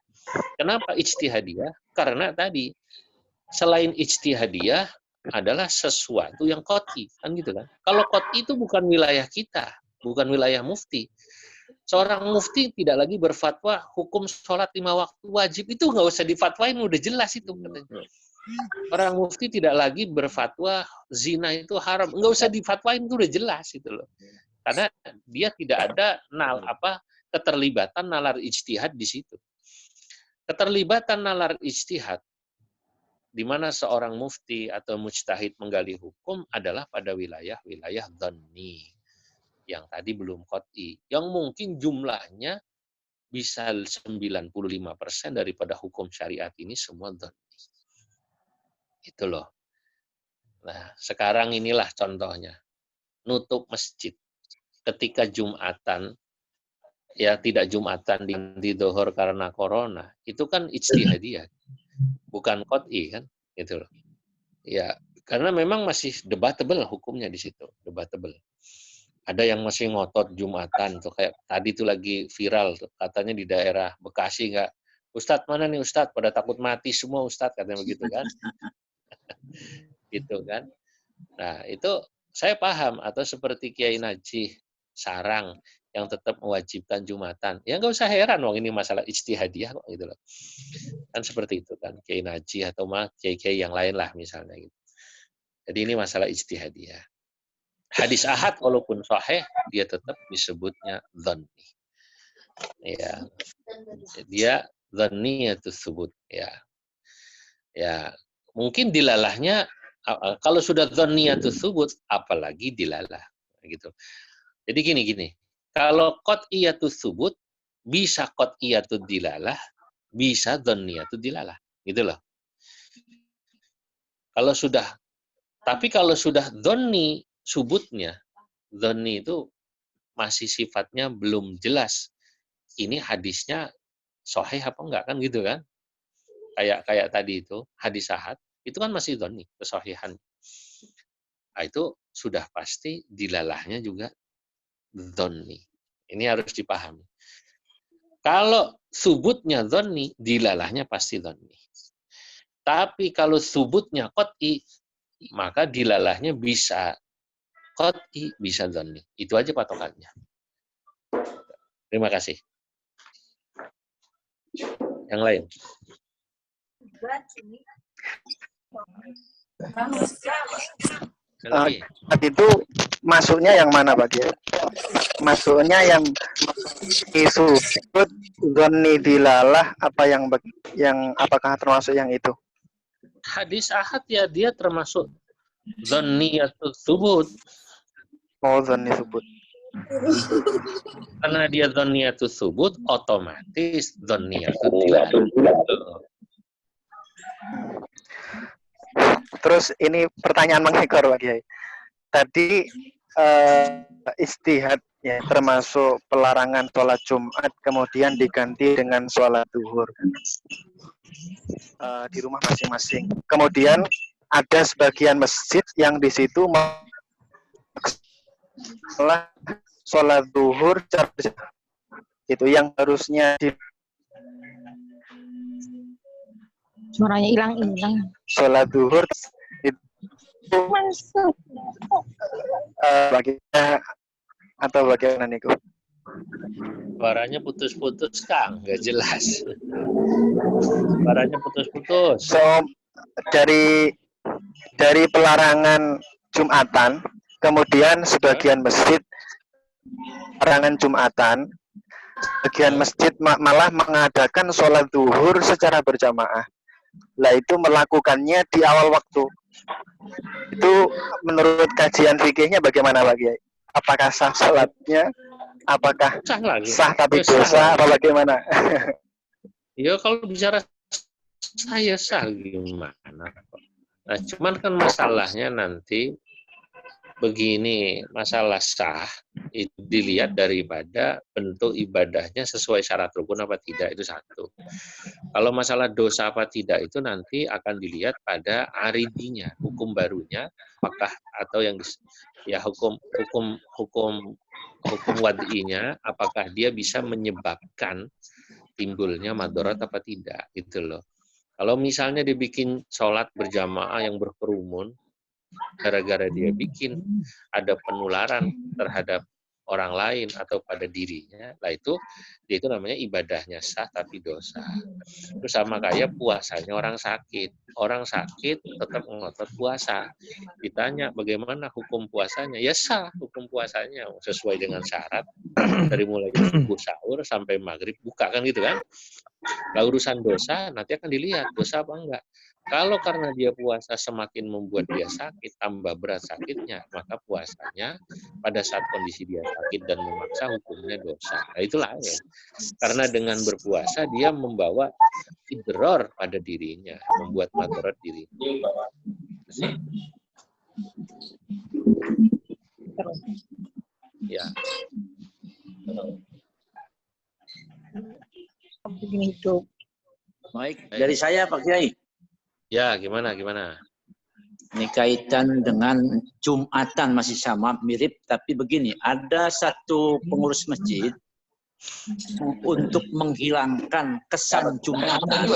Kenapa ijtihadiyah? Karena tadi selain ijtihadiyah adalah sesuatu yang qat'i, kan gitu kan? Kalau qat'i itu bukan wilayah kita, bukan wilayah mufti. Seorang mufti tidak lagi berfatwa hukum sholat 5 waktu wajib itu nggak usah difatwain, udah jelas itu katanya. Orang mufti tidak lagi berfatwa zina itu haram, nggak usah difatwain itu udah jelas itu loh. Karena dia tidak ada keterlibatan nalar ijtihad di situ. Keterlibatan nalar ijtihad di mana seorang mufti atau mujtahid menggali hukum adalah pada wilayah-wilayah dhanni yang tadi belum qat'i, yang mungkin jumlahnya bisa 95% daripada hukum syariat ini semua dhanni. Itu loh. Nah, sekarang inilah contohnya. Nutup masjid. Ketika Jumatan, ya tidak Jumatan di Dhuhr karena corona, itu kan ijtihadiyah. Bukan qat'i kan? Gitu loh. Ya, karena memang masih debatable hukumnya di situ. Debatable. Ada yang masih ngotot Jumatan. Tuh, kayak tadi tuh lagi viral. Tuh, katanya di daerah Bekasi nggak. Ustadz mana nih Ustadz? Pada takut mati semua Ustadz, katanya begitu kan. Gitu kan. Nah, itu saya paham. Atau seperti Kiai Najih Sarang yang tetap mewajibkan Jumatan. Ya nggak usah heran, wong ini masalah ijtihadiyah kok gitu loh. Kan seperti itu kan, Kiai Najih atau kiai-kiai yang lain lah misalnya gitu. Jadi ini masalah ijtihadiyah. Hadis ahad walaupun sahih dia tetap disebutnya dhanni. Ya. Dia dhanni atau subut ya. Ya, mungkin dilalahnya kalau sudah dhanniyatu tsubut apalagi dilalah gitu. Jadi gini. Kalau qat'iyatu tsubut bisa qat'iyatu dilalah, bisa dhanniyatu dilalah, gitu loh. Tapi kalau sudah dhanni subutnya, dhanni itu masih sifatnya belum jelas. Ini hadisnya sahih apa enggak kan gitu kan? Kayak tadi itu hadis ahad itu kan masih dhanni kesahihan. Nah, itu sudah pasti dilalahnya juga dhanni. Ini harus dipahami. Kalau subutnya dhonni, dilalahnya pasti dhonni. Tapi kalau subutnya qat'i, maka dilalahnya bisa qat'i, bisa dhonni. Itu aja patokannya. Terima kasih. Yang lain. Itu masuknya yang mana Pak Kiai? Masuknya yang disebut dhonni dilalah apa yang apakah termasuk yang itu? Hadis ahad ya dia termasuk dhonniyatus subut. Oh, dhonni subut. Karena dia dhonniyatus subut, otomatis dhonniyatus dilalah. Terus ini pertanyaan mengekor Pak Kiai. Tadi istihad ya termasuk pelarangan sholat Jumat kemudian diganti dengan sholat zuhur di rumah masing-masing. Kemudian ada sebagian masjid yang di situ sholat zuhur itu yang harusnya Suaranya hilang. sholat zuhur itu bagian atau bagaimana Niko? Suaranya putus-putus, Kang. Nggak jelas. Suaranya putus-putus. So, dari pelarangan Jumatan, kemudian sebagian masjid pelarangan Jumatan, sebagian masjid malah mengadakan sholat zuhur secara berjamaah. Lah itu melakukannya di awal waktu. Itu menurut kajian fikihnya bagaimana Pak Kiai? Apakah sah sholatnya? Apakah sah tapi dosa atau bagaimana? Ya kalau bicara saya sah gimana? Nah, cuman kan masalahnya nanti begini, masalah sah itu dilihat daripada bentuk ibadahnya sesuai syarat rukun apa tidak, itu satu. Kalau masalah dosa apa tidak itu nanti akan dilihat pada aridinya, hukum barunya, apakah atau yang ya hukum wad'inya, apakah dia bisa menyebabkan timbulnya madharat apa tidak, gitu loh. Kalau misalnya dibikin sholat berjamaah yang berkerumun, gara-gara dia bikin ada penularan terhadap orang lain atau pada dirinya, lah itu dia itu namanya ibadahnya sah tapi dosa. Itu sama kayak puasanya orang sakit. Orang sakit tetap ngotot puasa. Ditanya bagaimana hukum puasanya? Ya sah hukum puasanya sesuai dengan syarat dari mulai subuh sahur sampai maghrib buka kan gitu kan. Lah urusan dosa nanti akan dilihat dosa apa enggak. Kalau karena dia puasa semakin membuat dia sakit, tambah berat sakitnya, maka puasanya pada saat kondisi dia sakit dan memaksa hukumnya dosa. Nah itulah ya. Karena dengan berpuasa dia membawa idror pada dirinya, membuat madharat dirinya. Ya. Baik, dari saya Pak Kiai. Ya, gimana? Ini kaitan dengan Jumatan masih sama, mirip, tapi begini, ada satu pengurus masjid untuk menghilangkan kesan Jumatan.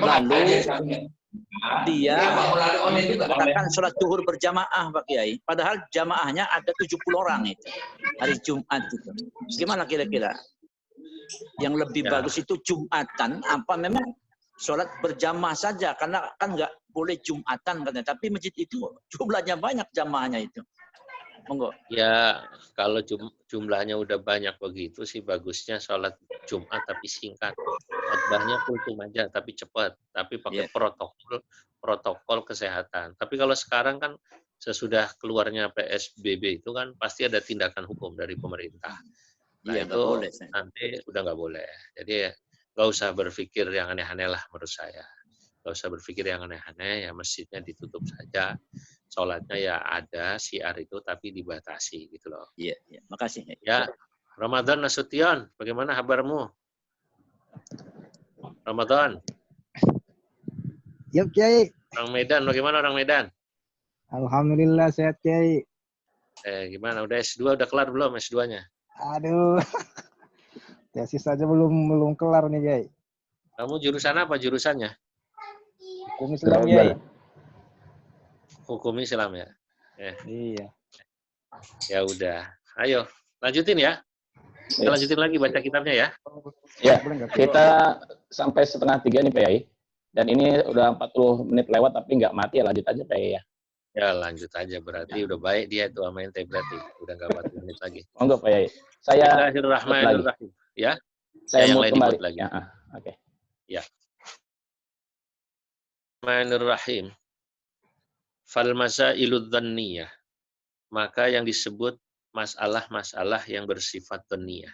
Lalu dia mengadakan sholat zuhur berjamaah Pak Kiai. Padahal jamaahnya ada 70 orang itu hari Jumat itu. Gimana kira-kira? Yang lebih bagus itu Jumatan apa memang sholat berjamaah saja, karena kan nggak boleh Jumatan katanya, tapi masjid itu jumlahnya banyak jamaahnya itu. Monggo. Ya, kalau jumlahnya udah banyak begitu sih bagusnya sholat Jumat tapi singkat. Khotbahnya kultum aja tapi cepat, tapi pakai protokol kesehatan. Tapi kalau sekarang kan sesudah keluarnya PSBB itu kan pasti ada tindakan hukum dari pemerintah. Nah itu boleh, nanti udah nggak boleh. Jadi nggak usah berpikir yang aneh-aneh lah menurut saya. Nggak usah berpikir yang aneh-aneh, ya masjidnya ditutup saja. Sholatnya ya ada syiar itu tapi dibatasi gitu loh. Iya, makasih. Ya, Ramadan Nasution, bagaimana kabarmu? Ramadan. Yuk Kiai. Orang Medan, bagaimana orang Medan? Alhamdulillah sehat Kiai. Gimana? Udah S2 udah kelar belum S2-nya? Aduh. Tesis saja belum kelar nih, Kiai. Kamu jurusan apa jurusannya? Hukum Islam, Kiai. Hukum Islam ya. Iya. Ya udah. Ayo, lanjutin ya. Kita lanjutin lagi baca kitabnya ya. Ya, kita sampai 2:30 nih, Pak Yai. Dan ini udah 40 menit lewat tapi nggak mati ya, lanjut aja, Pak Yai ya. Ya lanjut aja, berarti udah baik dia itu sama ente berarti. Udah nggak 40 menit lagi. Monggo, Pak Yai. Saya Bismillahirrahmanirrahim. Ya. Saya yang mau lain kembali dibuat lagi. Ya, oke. Ya. Bismillahirrahmanirrahim. Fal masailud dhanniyah. Maka yang disebut masalah-masalah yang bersifat dhanniyah.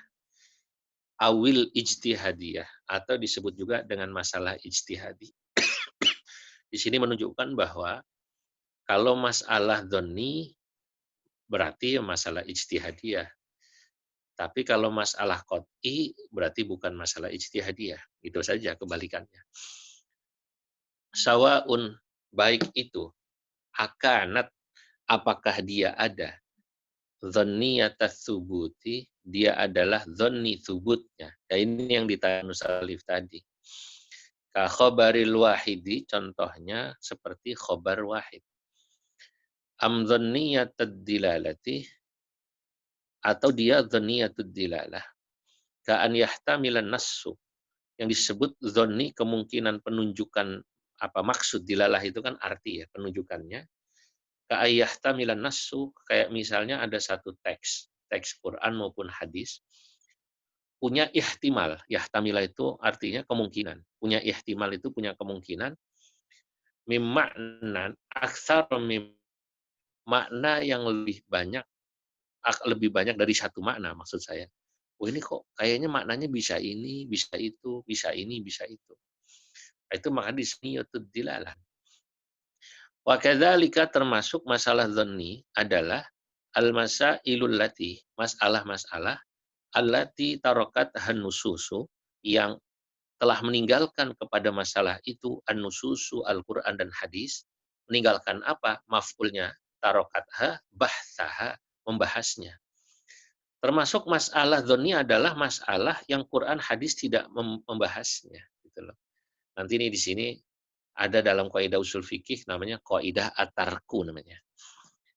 Awil ijtihadiyah, atau disebut juga dengan masalah ijtihadi. Di sini menunjukkan bahwa kalau masalah dhonni berarti masalah ijtihadiyah. Tapi kalau masalah qat'i berarti bukan masalah ijtihadiyah. Itu saja kebalikannya. Sawaun, baik itu akanat, apakah dia ada, dhonniyatas subuti, dia adalah dhonni subutnya. Ya, ini yang ditanya Nusalif tadi. Ka khobaril wahidi, contohnya seperti khobar wahid. Am dhonniyatad dilalati, atau dia dhonniyatud dilalah. Ka an yahtamilan nassu, yang disebut dhonni kemungkinan penunjukan, apa maksud dilalah itu kan arti ya, penunjukannya. Ka yahtamilan nassu, kayak misalnya ada satu teks Quran maupun hadis, punya ihtimal. Yahtamila itu artinya kemungkinan. Punya ihtimal itu punya kemungkinan. Mimmaknan aksar makna yang lebih banyak dari satu makna, maksud saya. Oh ini kok kayaknya maknanya bisa ini, bisa itu, bisa ini, bisa itu. Itu maka disniyatud dilalah. Wa kadzalika, termasuk masalah dzanni adalah al-masailul lati, masalah-masalah allati tarakat an-nususu, yang telah meninggalkan kepada masalah itu an-nususu, Al-Qur'an dan hadis. Meninggalkan apa? Maf'ulnya tarakatha, bahsaha, membahasnya. Termasuk masalah dzanni adalah masalah yang Quran hadis tidak membahasnya, gitu loh. Nanti ini di sini ada dalam kaidah usul fikih namanya kaidah at-tarku namanya.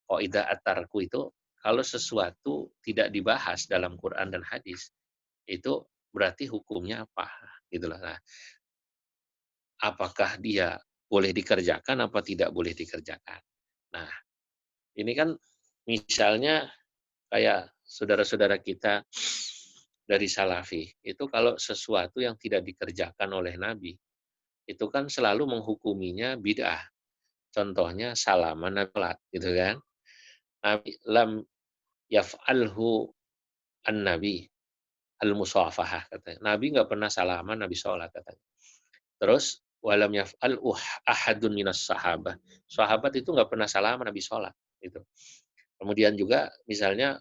Kaidah at-tarku itu kalau sesuatu tidak dibahas dalam Quran dan hadis, itu berarti hukumnya apa, gitu loh. Nah, apakah dia boleh dikerjakan apa tidak boleh dikerjakan. Nah, ini kan misalnya kayak saudara-saudara kita dari Salafi, itu kalau sesuatu yang tidak dikerjakan oleh Nabi, itu kan selalu menghukuminya bid'ah. Contohnya salaman nabi, gitu kan. Nabi lam yaf'alhu an-nabi al-musafahah, katanya. Nabi nggak pernah salaman, Nabi sholat, katanya. Terus walam yaf'al ahadun minas sahabah. Sahabat itu nggak pernah salaman, Nabi sholat, gitu. Kemudian juga misalnya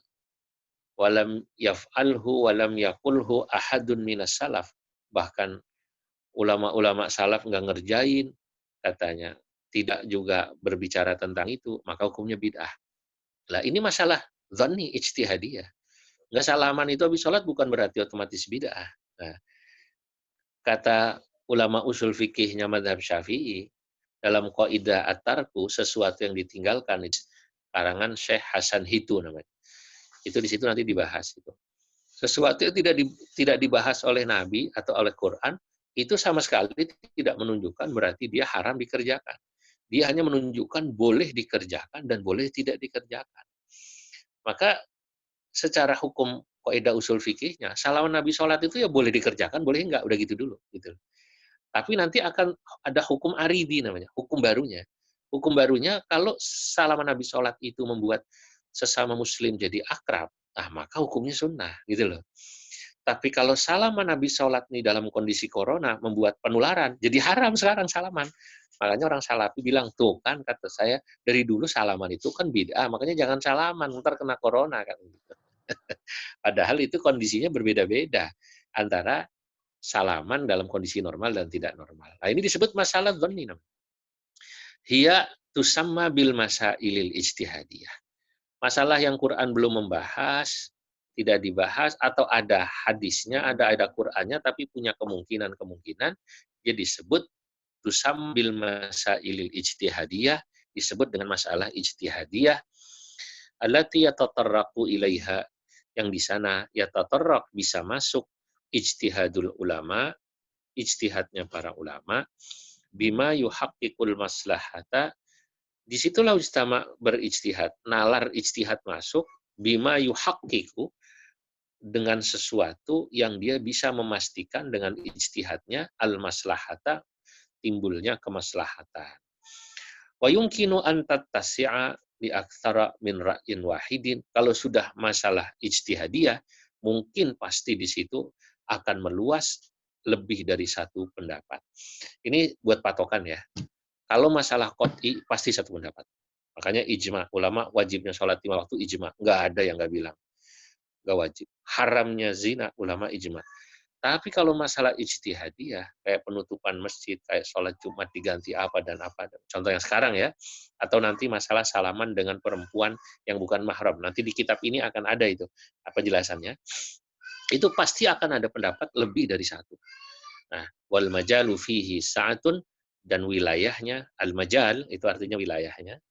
walam yaf'alhu walam yaqulhu ahadun minas salaf. Bahkan ulama-ulama salaf nggak ngerjain, katanya. Tidak juga berbicara tentang itu, maka hukumnya bid'ah. Lah ini masalah dzanni ijtihadiyah. Nggak salaman itu habis sholat bukan berarti otomatis bid'ah. Nah, kata ulama usul fikihnya mazhab Syafi'i, dalam kaidah at-tarku, sesuatu yang ditinggalkan, karangan Syekh Hasan Hitu namanya. Itu di situ nanti dibahas itu. Sesuatu yang tidak dibahas oleh Nabi atau oleh Quran, itu sama sekali tidak menunjukkan berarti dia haram dikerjakan. Dia hanya menunjukkan boleh dikerjakan dan boleh tidak dikerjakan. Maka secara hukum kaidah usul fikihnya, salaman Nabi sholat itu ya boleh dikerjakan, boleh enggak, udah gitu dulu. Gitu. Tapi nanti akan ada hukum aridi namanya, hukum barunya. Hukum barunya kalau salaman Nabi sholat itu membuat sesama muslim jadi akrab, maka hukumnya sunnah, gitu loh. Tapi kalau salaman Nabi sholat nih dalam kondisi corona membuat penularan, jadi haram sekarang salaman. Makanya orang Salafi bilang, tuh kan kata saya, dari dulu salaman itu kan bid'ah, makanya jangan salaman, ntar kena corona. Kan. Padahal itu kondisinya berbeda-beda antara salaman dalam kondisi normal dan tidak normal. Nah ini disebut masalah dzanni. Hiya tusamma bil masailil ijtihadiyah. Masalah yang Quran belum membahas, tidak dibahas, atau ada hadisnya, ada Qur'annya, tapi punya kemungkinan dia disebut tusambil masailil ijtihadiyah, disebut dengan masalah ijtihadiyah allati yatatarraqu ilaiha, yang di sana yatatarraq bisa masuk ijtihadul ulama, ijtihadnya para ulama, bima yuhaqqiqul maslahata, disitulah ijtama berijtihad, nalar ijtihad masuk, bima yuhaqqiqu, dengan sesuatu yang dia bisa memastikan dengan ijtihadnya al-maslahata, timbulnya kemaslahatan. Wa yumkinu an tattasi'a li aktsara min ra'yin wahidin. Kalau sudah masalah ijtihadiyah, mungkin pasti di situ akan meluas lebih dari satu pendapat. Ini buat patokan ya. Kalau masalah qot'i pasti satu pendapat. Makanya ijma, ulama wajibnya sholat 5 waktu ijma. Nggak ada yang nggak bilang. Nggak wajib. Haramnya zina, ulama ijma. Tapi kalau masalah ijtihadiyah, kayak penutupan masjid, kayak sholat Jumat diganti apa dan apa, contoh yang sekarang ya, atau nanti masalah salaman dengan perempuan yang bukan mahram, nanti di kitab ini akan ada itu, apa jelasannya, itu pasti akan ada pendapat lebih dari satu. Nah, wal majalu fihi sa'atun, dan wilayahnya, al-majal, itu artinya wilayahnya,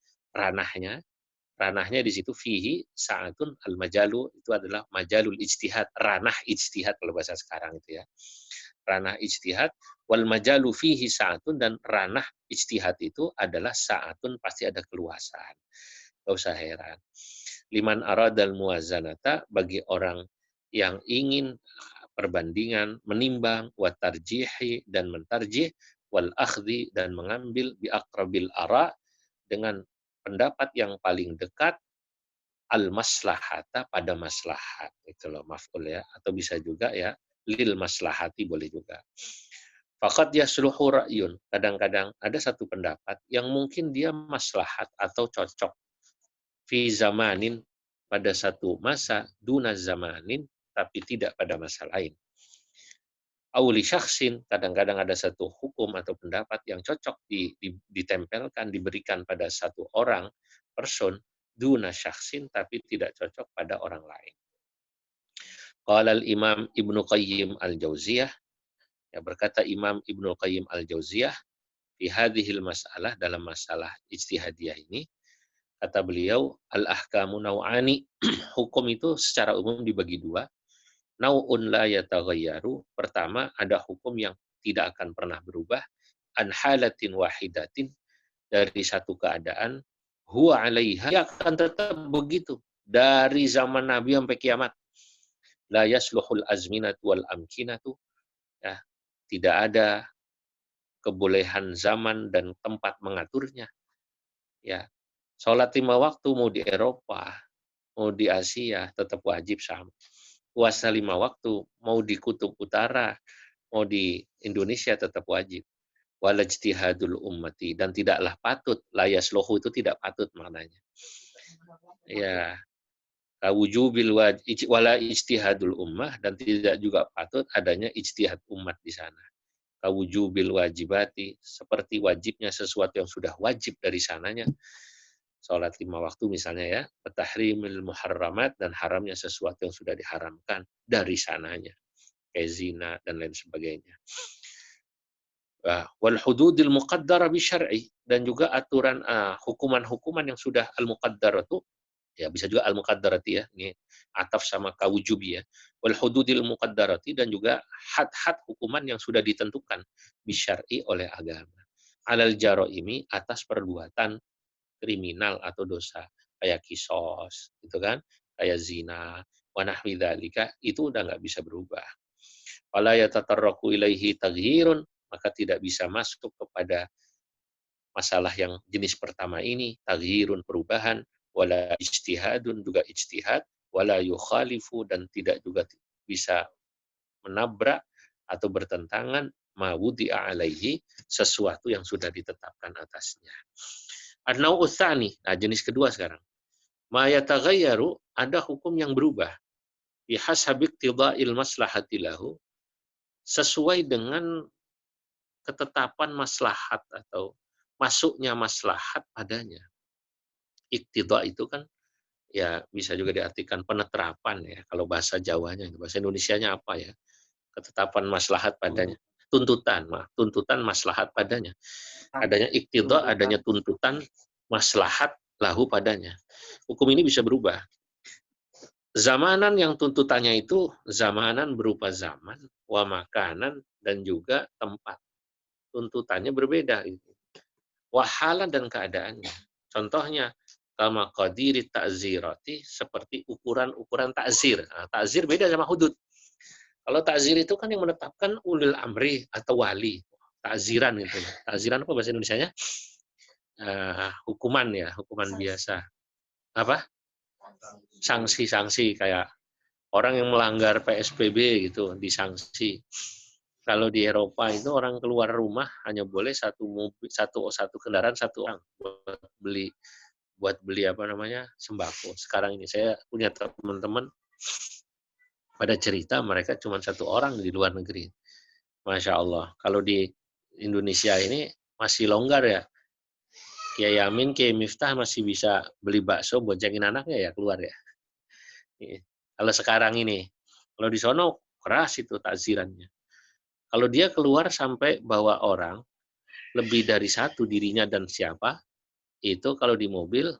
ranahnya di situ fihi sa'atun, al-majalu itu adalah majalul ijtihad, ranah ijtihad kalau bahasa sekarang itu ya. Ranah ijtihad, wal majalu fihi sa'atun, dan ranah ijtihad itu adalah sa'atun, pasti ada keluasan. Enggak usah heran. Liman aradal muwazanata, bagi orang yang ingin perbandingan, menimbang, wa tarjihi, dan mentarjih, wal akhdhi, dan mengambil bi aqrabil ara, dengan pendapat yang paling dekat, al-maslahata, pada maslahat. Itu loh maf'ul ya. Atau bisa juga ya, lil maslahati boleh juga. Faqad yasluhu ra'yun. Kadang-kadang ada satu pendapat yang mungkin dia maslahat atau cocok. Fi zamanin, pada satu masa, duna zamanin, tapi tidak pada masa lain. Auli syakhsin, kadang-kadang ada satu hukum atau pendapat yang cocok ditempelkan, diberikan pada satu orang, person, duna syakhsin, tapi tidak cocok pada orang lain. Qala al-Imam Ibnu Qayyim al-Jauziyah, ya, berkata Imam Ibnu Qayyim al-Jauziyah, fi hadhil masalah, dalam masalah ijtihadiyah ini, kata beliau, al-ahkamu naw'ani, hukum itu secara umum dibagi dua. Nau'un la yataghayyaru, pertama ada hukum yang tidak akan pernah berubah, an halatin wahidatin, dari satu keadaan, huwa 'alaiha, dia akan tetap begitu dari zaman Nabi sampai kiamat. La yasluhul azminatu wal amkinatu, ya, tidak ada kebolehan zaman dan tempat mengaturnya. Ya, sholat 5 waktu mau di Eropa, mau di Asia tetap wajib sama. Puasa 5 waktu, mau di kutub utara, mau di Indonesia tetap wajib. Wala ijtihadul ummati, dan tidaklah patut, la yasluhu itu tidak patut maknanya. Ya, wujubil wala ijtihadul ummah, dan tidak juga patut adanya ijtihad umat di sana. Wujubil wajibati, seperti wajibnya sesuatu yang sudah wajib dari sananya. Sholat 5 waktu misalnya ya, tahrimil muharramat, dan haramnya sesuatu yang sudah diharamkan dari sananya, kayak zina dan lain sebagainya. Wal hududil muqaddara bi syar'i, dan juga aturan hukuman-hukuman yang sudah al-muqaddaratu, ya bisa juga al-muqaddarati ya, ini ataf sama kawujubi ya. Wal hududil muqaddarati, dan juga had-had hukuman yang sudah ditentukan bi syar'i oleh agama. Alal jaraimi, atas perbuatan kriminal atau dosa, kayak kisos, gitu kan, kayak zina, wa nahwi dzalika, itu udah nggak bisa berubah. Wala yatatarraqu ilaihi taghyirun, maka tidak bisa masuk kepada masalah yang jenis pertama ini, taghyirun, perubahan, wala ijtihadun, juga ijtihad, wala yukhalifu, dan tidak juga bisa menabrak atau bertentangan ma wudi'a alaihi, sesuatu yang sudah ditetapkan atasnya. An-naw'u tsani, nah jenis kedua sekarang. Ma yataghayyaru, ada hukum yang berubah. Bihasabi iqtida'il maslahati lahu, sesuai dengan ketetapan maslahat atau masuknya maslahat padanya. Iqtida' itu kan ya bisa juga diartikan peneterapan ya, kalau bahasa Jawanya, bahasa Indonesianya apa ya? Ketetapan maslahat padanya. Tuntutan maslahat padanya. Adanya iktidha, adanya tuntutan maslahat lahu padanya. Hukum ini bisa berubah. Zamanan yang tuntutannya itu zamanan berupa zaman, wa makanan, dan juga tempat. Tuntutannya berbeda. Wahala dan keadaannya. Contohnya, kama qadiri ta'zirati, seperti ukuran-ukuran ta'zir. Nah, ta'zir beda sama hudud. Kalau ta'zir itu kan yang menetapkan ulil amri atau wali. Ta'ziran itu. Ta'ziran apa bahasa Indonesianya? Hukuman ya, hukuman biasa. Apa? Sanksi-sanksi kayak orang yang melanggar PSBB gitu, disanksi. Kalau di Eropa itu orang keluar rumah hanya boleh satu mobil, satu kendaraan satu orang buat beli apa namanya sembako. Sekarang ini saya punya teman-teman pada cerita mereka cuma satu orang di luar negeri. Masya Allah. Kalau di Indonesia ini masih longgar ya. Kiai Amin, Kiai Miftah masih bisa beli bakso boncengin anaknya ya keluar ya. Kalau sekarang ini, kalau di sono keras itu takzirannya. Kalau dia keluar sampai bawa orang lebih dari satu dirinya dan siapa, itu kalau di mobil,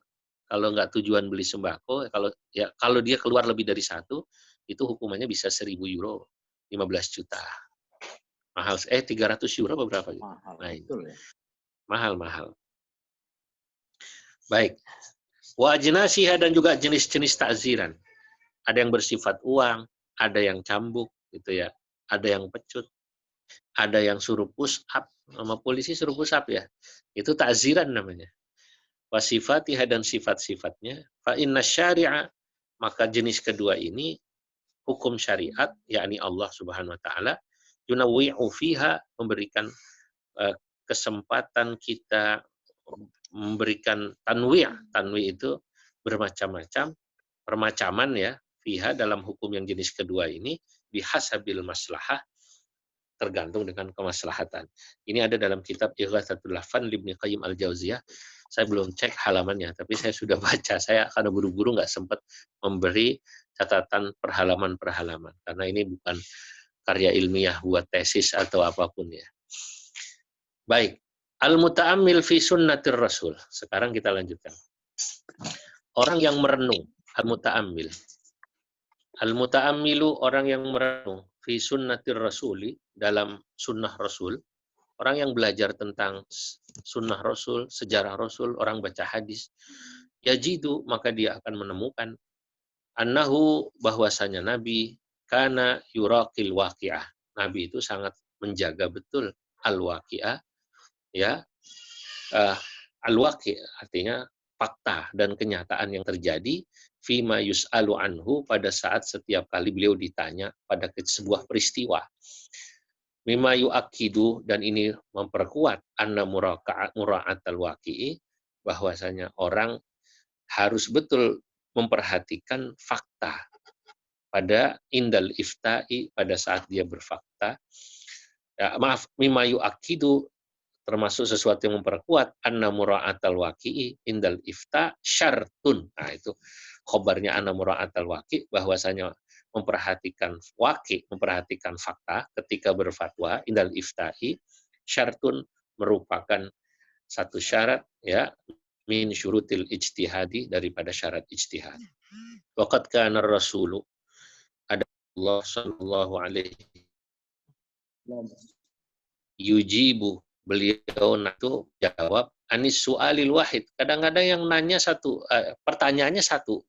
kalau nggak tujuan beli sembako, kalau dia keluar lebih dari satu, itu hukumannya bisa 1.000 euro, 15 juta. Mahal, 300 euro beberapa? Mahal, nah, betul ya. Mahal. Baik. Wa ajnasiha, dan juga jenis-jenis takziran. Ada yang bersifat uang, ada yang cambuk gitu ya, ada yang pecut, ada yang suruh push up, sama polisi suruh push up ya. Itu takziran namanya. Wa sifatiha, dan sifat-sifatnya. Fa inna syari'a, maka jenis kedua ini hukum syariat, yakni Allah Subhanahu wa taala, yunawwi'u fiha, memberikan kesempatan kita, memberikan tanwi'. Tanwi' itu bermacam-macam, permacaman ya, fiha, dalam hukum yang jenis kedua ini, bihasabil maslahah, tergantung dengan kemaslahatan. Ini ada dalam kitab Ighatsatul Lahfan Ibnu Qayyim Al-Jauziyah. Saya belum cek halamannya, tapi saya sudah baca. Saya karena buru-buru nggak sempat memberi catatan perhalaman-perhalaman, karena ini bukan karya ilmiah buat tesis atau apapun ya. Baik, al-muta'ammil fi sunnatir rasul. Sekarang kita lanjutkan. Orang yang merenung, al-muta'ammil. Al-muta'ammilu, orang yang merenung, fi sunnatir rasuli, dalam sunnah rasul. Orang yang belajar tentang sunnah rasul, sejarah rasul, orang baca hadis, yajidu, maka dia akan menemukan annahu, bahwasanya Nabi kana yuraqil waqi'ah. Nabi itu sangat menjaga betul al-waqi'ah, ya. Al-waqi' artinya fakta dan kenyataan yang terjadi, fima yus'alu anhu, pada saat setiap kali beliau ditanya pada sebuah peristiwa. Mimma yu'akkidu, dan ini memperkuat anna mura'atal waqi'i, bahwasanya orang harus betul memperhatikan fakta pada indal ifta'i, pada saat dia berfakta. Ya, maaf, mimma yu'akkidu, termasuk sesuatu yang memperkuat anna mura'atal waqi'i indal ifta syartun. Nah, itu khobarnya anna mura'atal waqi', bahwasanya memperhatikan waqi', memperhatikan fakta ketika berfatwa indal ifta'i syartun, merupakan satu syarat ya, min syurutil ijtihadi, daripada syarat ijtihad. Waqad kana rasulu, ada Allah sallallahu alaihi yujibu, beliau itu jawab anis su'alil wahid. Kadang-kadang yang nanya satu, pertanyaannya satu,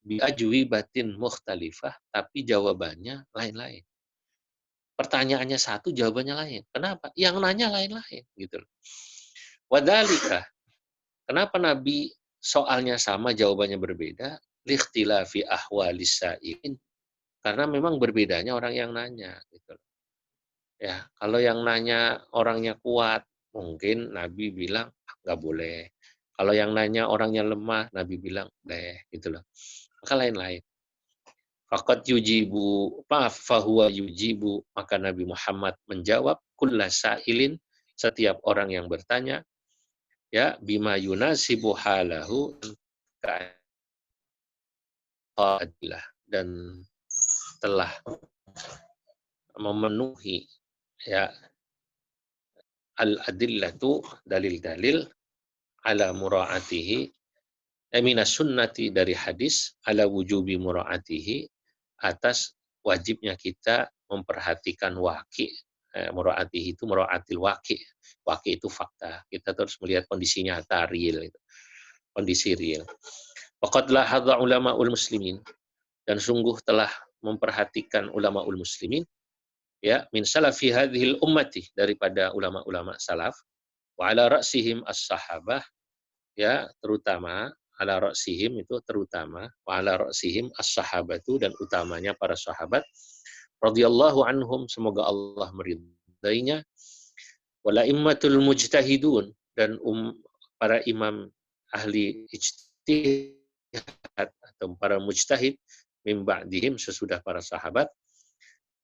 biajwi batin mukhtalifah, tapi jawabannya lain-lain. Pertanyaannya satu, jawabannya lain. Kenapa? Yang nanya lain-lain gitu. Wadhalika, kenapa Nabi soalnya sama, jawabannya berbeda? Likhtilafi ahwalis sa'ilin, karena memang berbedanya orang yang nanya gitu. Ya, kalau yang nanya orangnya kuat, mungkin Nabi bilang nggak boleh. Kalau yang nanya orangnya lemah, Nabi bilang boleh, gitu loh. Maka lain-lain. Faqad yujibu, fahuwa yujibu, maka Nabi Muhammad menjawab kulla sa'ilin, setiap orang yang bertanya, ya, bima yunasibu halahu, adillah, dan telah memenuhi ya al-adillatu dalil-dalil ala mura'atihi minas sunnati dari hadis ala wujubi mura'atihi atas wajibnya kita memperhatikan waqi. Mura'atihi itu mura'atil waqi. Waqi itu fakta. Kita terus melihat kondisi nyata real itu. Kondisi real. Waqad lahadha ulama'ul muslimin, dan sungguh telah memperhatikan ulamaul muslimin ya min salafi hadhil ummati, daripada ulama-ulama salaf, wa ala ra'sihim as-sahabah, ya terutama ala ra'sihim itu terutama, wa ala ra'sihim as-sahabatu, dan utamanya para sahabat radhiyallahu anhum, semoga Allah meridainya, wala immatul mujtahidun, dan para imam ahli ijtihad atau para mujtahid min ba'dihim, sesudah para sahabat,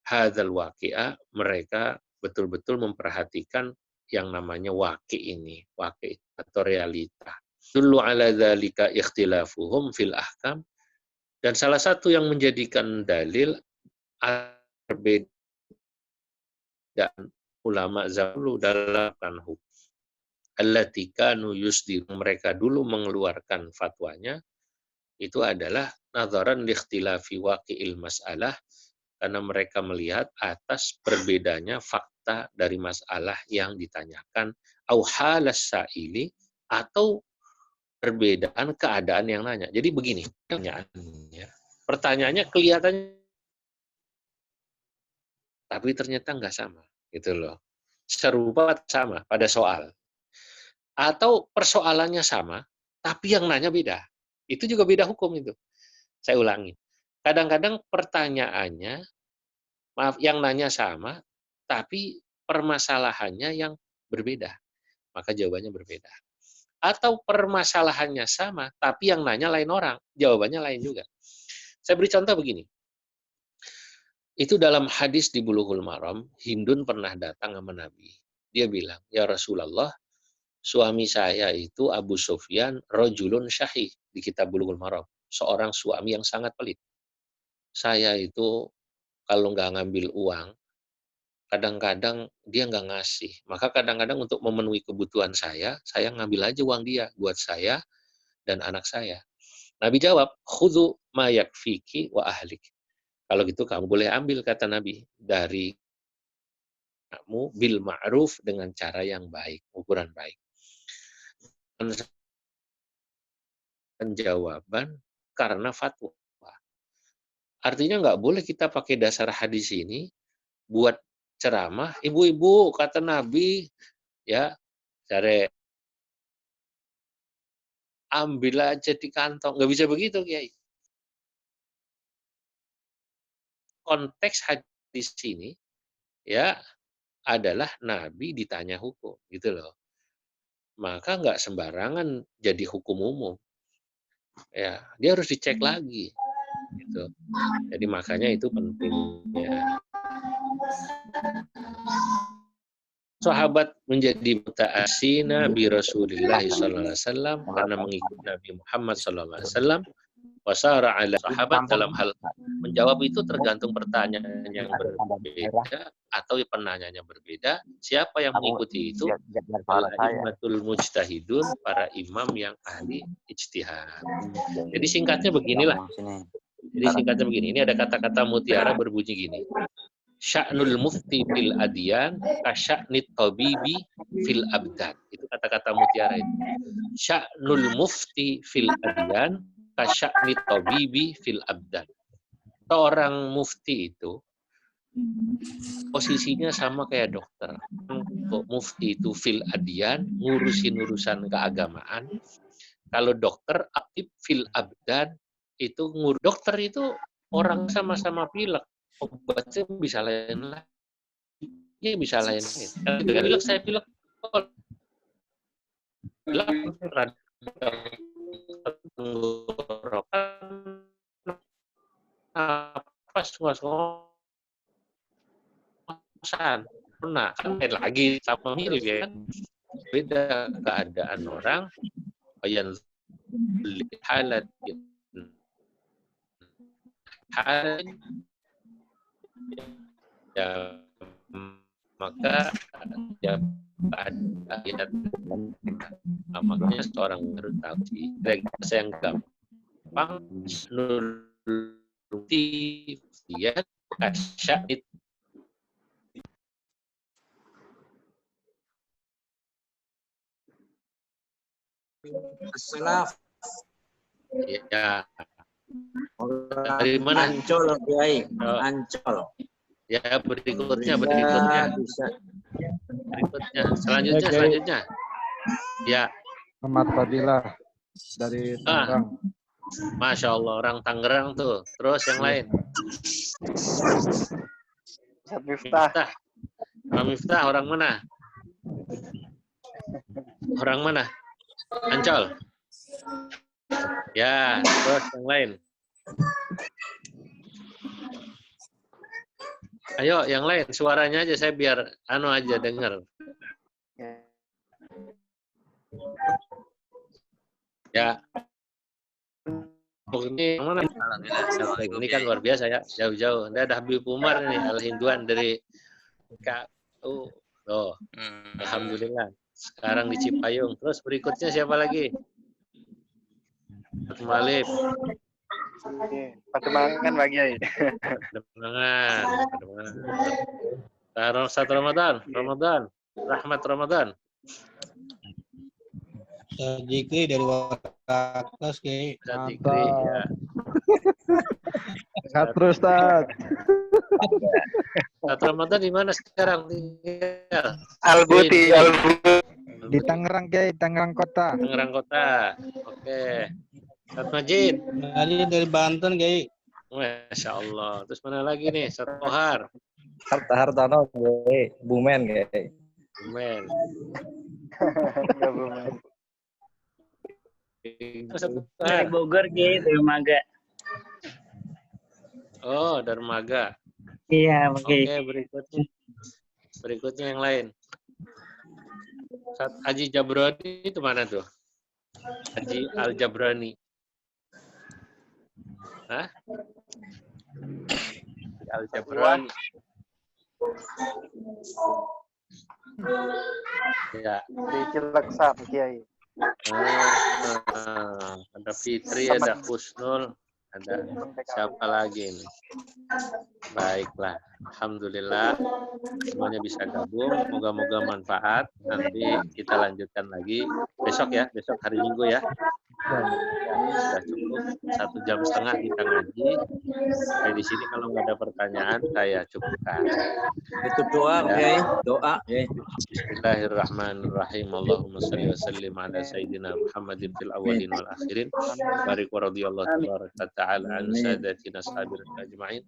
hadzal waqi'a, mereka betul-betul memperhatikan yang namanya waqi ini, waqi atau realita. Dulu ala dzalika ikhtilafuhum fil ahkam, dan salah satu yang menjadikan dalil perbedaan ulama dahulu dalam hukum. Allati kanu yusdir, mereka dulu mengeluarkan fatwanya, itu adalah nazaran liikhtilafi waqi'il mas'alah, karena mereka melihat atas perbedaannya fakta dari masalah yang ditanyakan, au halas sa'ili, atau perbedaan keadaan yang nanya. Jadi begini pertanyaannya. Pertanyaannya kelihatannya, tapi ternyata nggak sama, gitu loh. Serupa sama pada soal. Atau persoalannya sama, tapi yang nanya beda. Itu juga beda hukum itu. Saya ulangi. Kadang-kadang pertanyaannya, maaf, yang nanya sama, tapi permasalahannya yang berbeda. Maka jawabannya berbeda. Atau permasalahannya sama, tapi yang nanya lain orang, jawabannya lain juga. Saya beri contoh begini. Itu dalam hadis di Bulughul Maram, Hindun pernah datang sama Nabi. Dia bilang, ya Rasulullah, suami saya itu Abu Sufyan rajulun syahih, di kitab Bulughul Maram, seorang suami yang sangat pelit. Saya itu kalau nggak ngambil uang, kadang-kadang dia nggak ngasih. Maka kadang-kadang untuk memenuhi kebutuhan saya ngambil aja uang dia buat saya dan anak saya. Nabi jawab, khudhu ma yakfiki wa ahlik. Kalau gitu kamu boleh ambil, kata Nabi, dari kamu bil ma'ruf, dengan cara yang baik, ukuran baik. Penjawaban karena fatwa. Artinya nggak boleh kita pakai dasar hadis ini buat ceramah. Ibu-ibu, kata Nabi, ya, cari ambil aja di kantong. Nggak bisa begitu, Kiai. Konteks hadis ini ya adalah Nabi ditanya hukum, gitu loh. Maka nggak sembarangan jadi hukum umum. Ya, dia harus dicek lagi, gitu. Jadi makanya itu pentingnya. Sahabat menjadi muta'assina bi Rasulillah sallallahu alaihi wasallam karena mengikuti Nabi Muhammad sallallahu alaihi wasallam. Wasara ala sahabat, dalam hal menjawab itu tergantung pertanyaan yang berbeda atau penanyanya berbeda. Siapa yang mengikuti itu? Al-a'immatul mujtahidun, para imam yang ahli ijtihad. Jadi singkatnya beginilah. Jadi singkatnya begini. Ini ada kata-kata mutiara berbunyi gini. Sya'nul mufti fil adyan kasya'nit tabibi fil abdan. Itu kata-kata mutiara itu. Sya'nul mufti fil adyan kasya'nit tabibi fil abdan. Seorang mufti itu posisinya sama kayak dokter. Mufti itu fil adyan, ngurusin urusan keagamaan. Kalau dokter aktif fil abdan, itu dokter itu orang sama-sama pilek, obatnya bisa lain-lain. Ya bisa lain-lain. Kalau pilek saya pilek, tenggorokan, napas, ngos-ngosan, nah kan lagi sama mirip ya kan, beda keadaan orang yang halat hal, ya maka ya ada ayat, makanya seorang baru tahu sih. Saya yang gampang nuruti dia kasyait. Salaf. Ya. Dari mana? Ancol, Kiai. Ancol. Ya, berikutnya. Selanjutnya. Ya. Ahmad Fadilah dari Tangerang. Masya Allah, orang Tangerang tuh. Terus yang lain. Miftah. Miftah, orang mana? Orang mana? Ancol. Ya, terus yang lain. Ayo, yang lain. Suaranya aja, saya biar aja dengar. Ya. Ini yang mana? Ini kan luar biasa ya, jauh-jauh. Ada Habib Umar nih, Al-Hinduan dari KU. Oh, alhamdulillah. Sekarang di Cipayung. Terus berikutnya siapa lagi? Malib. Pademangan Pak Kiai. Pademangan. Satu Ramadan. Rahmat Ramadan. Zikri dari Wakas, Kiai. Zikri, ya. Terus, Ustaz. Satu Ramadan di mana sekarang tinggal? Al-Buti. Di Tangerang, Kiai, Tangerang Kota. Tangerang Kota. Oke. Ustaz Majid. Dari Banten, Kiai. Masya Allah. Terus mana lagi nih? Ustaz Tohar. Hartono, Kiai. Bumen, Kiai. Bumen. Dari Bogor, Kiai. Dermaga. Oh, Dermaga. Iya, Oke, berikutnya yang lain. Ustaz Haji Jabroni itu mana tuh? Haji Al-Jabrani. Hah? Al-Jabrani. Ya. Di Cileksa, Pak Kiai. Ada Fitri, ada Husnul, ada siapa lagi ini? Baiklah, alhamdulillah semuanya bisa gabung. Moga-moga manfaat. Nanti kita lanjutkan lagi besok ya, besok hari Minggu ya. Sudah cukup 1,5 jam kita ngaji. Kayak di sini kalau nggak ada pertanyaan saya cukupkan. Itu doa, Kiai. Doa, Kiai. Bismillahirrahmanirrahim. Allahumma shalli wa sallim ala sayyidina Muhammadin fil awwalin wal akhirin. Barik wa radhiyallahu tabaraka ta'ala an sadatina sahabirin ajma'in.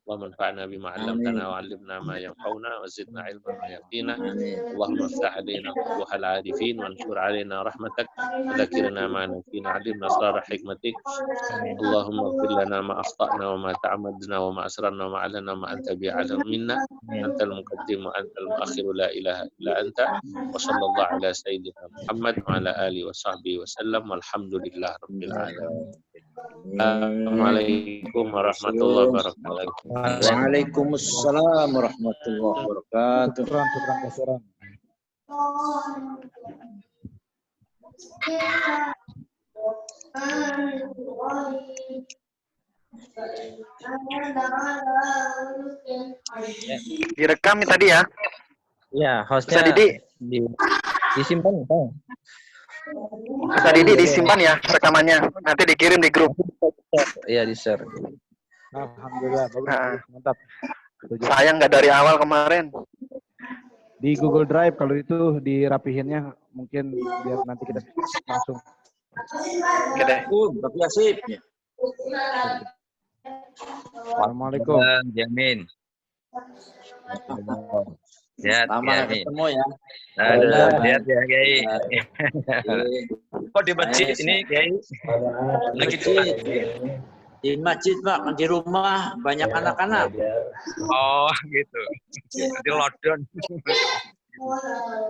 Allahumma anfa'na bima 'allamtana wa 'allimna ma yanfa'una wa zidna 'ilman wa yaqina. Allahumma iftah 'alaina futuhal 'arifin wa ansur 'alaina rahmatak wa dzakirna ma nasina 'allimna asrar hikmatik. Allahumma ighfir lana ma akhta'na wa ma ta'ammadna wa ma asrarna wa ma 'alana ma anta bi'alam minna. Antal muqaddim wa antal muakhir, la ilaha illa anta. Wa sallallahu ala sayyidina Muhammad wa ala alihi wa sahbihi wa sallam. Walhamdulillah rabbil alamin. Assalamualaikum warahmatullahi wabarakatuh. Waalaikumsalam warahmatullahi wabarakatuh. Syukran. Direkam tadi ya? Ya, hostnya disimpan. Ustaz Didi disimpan ya rekamannya. Nanti dikirim di grup. Iya, di-share. Alhamdulillah, bagus. Mantap. Sayang nggak dari awal kemarin. Di Google Drive kalau itu dirapihinnya mungkin biar nanti kita langsung. Oke deh. Tapi asik. Assalamualaikum. Jamin. Ya, Lama ketemu ya. Lihat ya, Kiai. Kok di masjid ini, Kiai? Lagi di masjid, Pak. Di rumah banyak anak-anak. Oh, gitu. Di lockdown.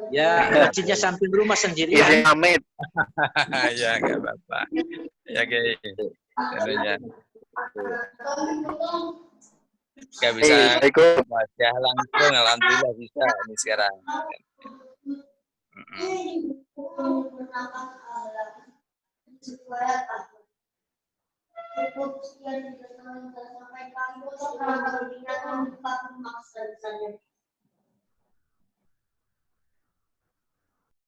Ya, masjidnya samping rumah sendirian. Izin pamit. Ya, nggak apa-apa. Ya, Kiai. Tentunya. Nggak bisa Assalamualaikum. wajah langsung, alhamdulillah bisa ini sekarang. Cukup sekian yang bisa saya sampaikan.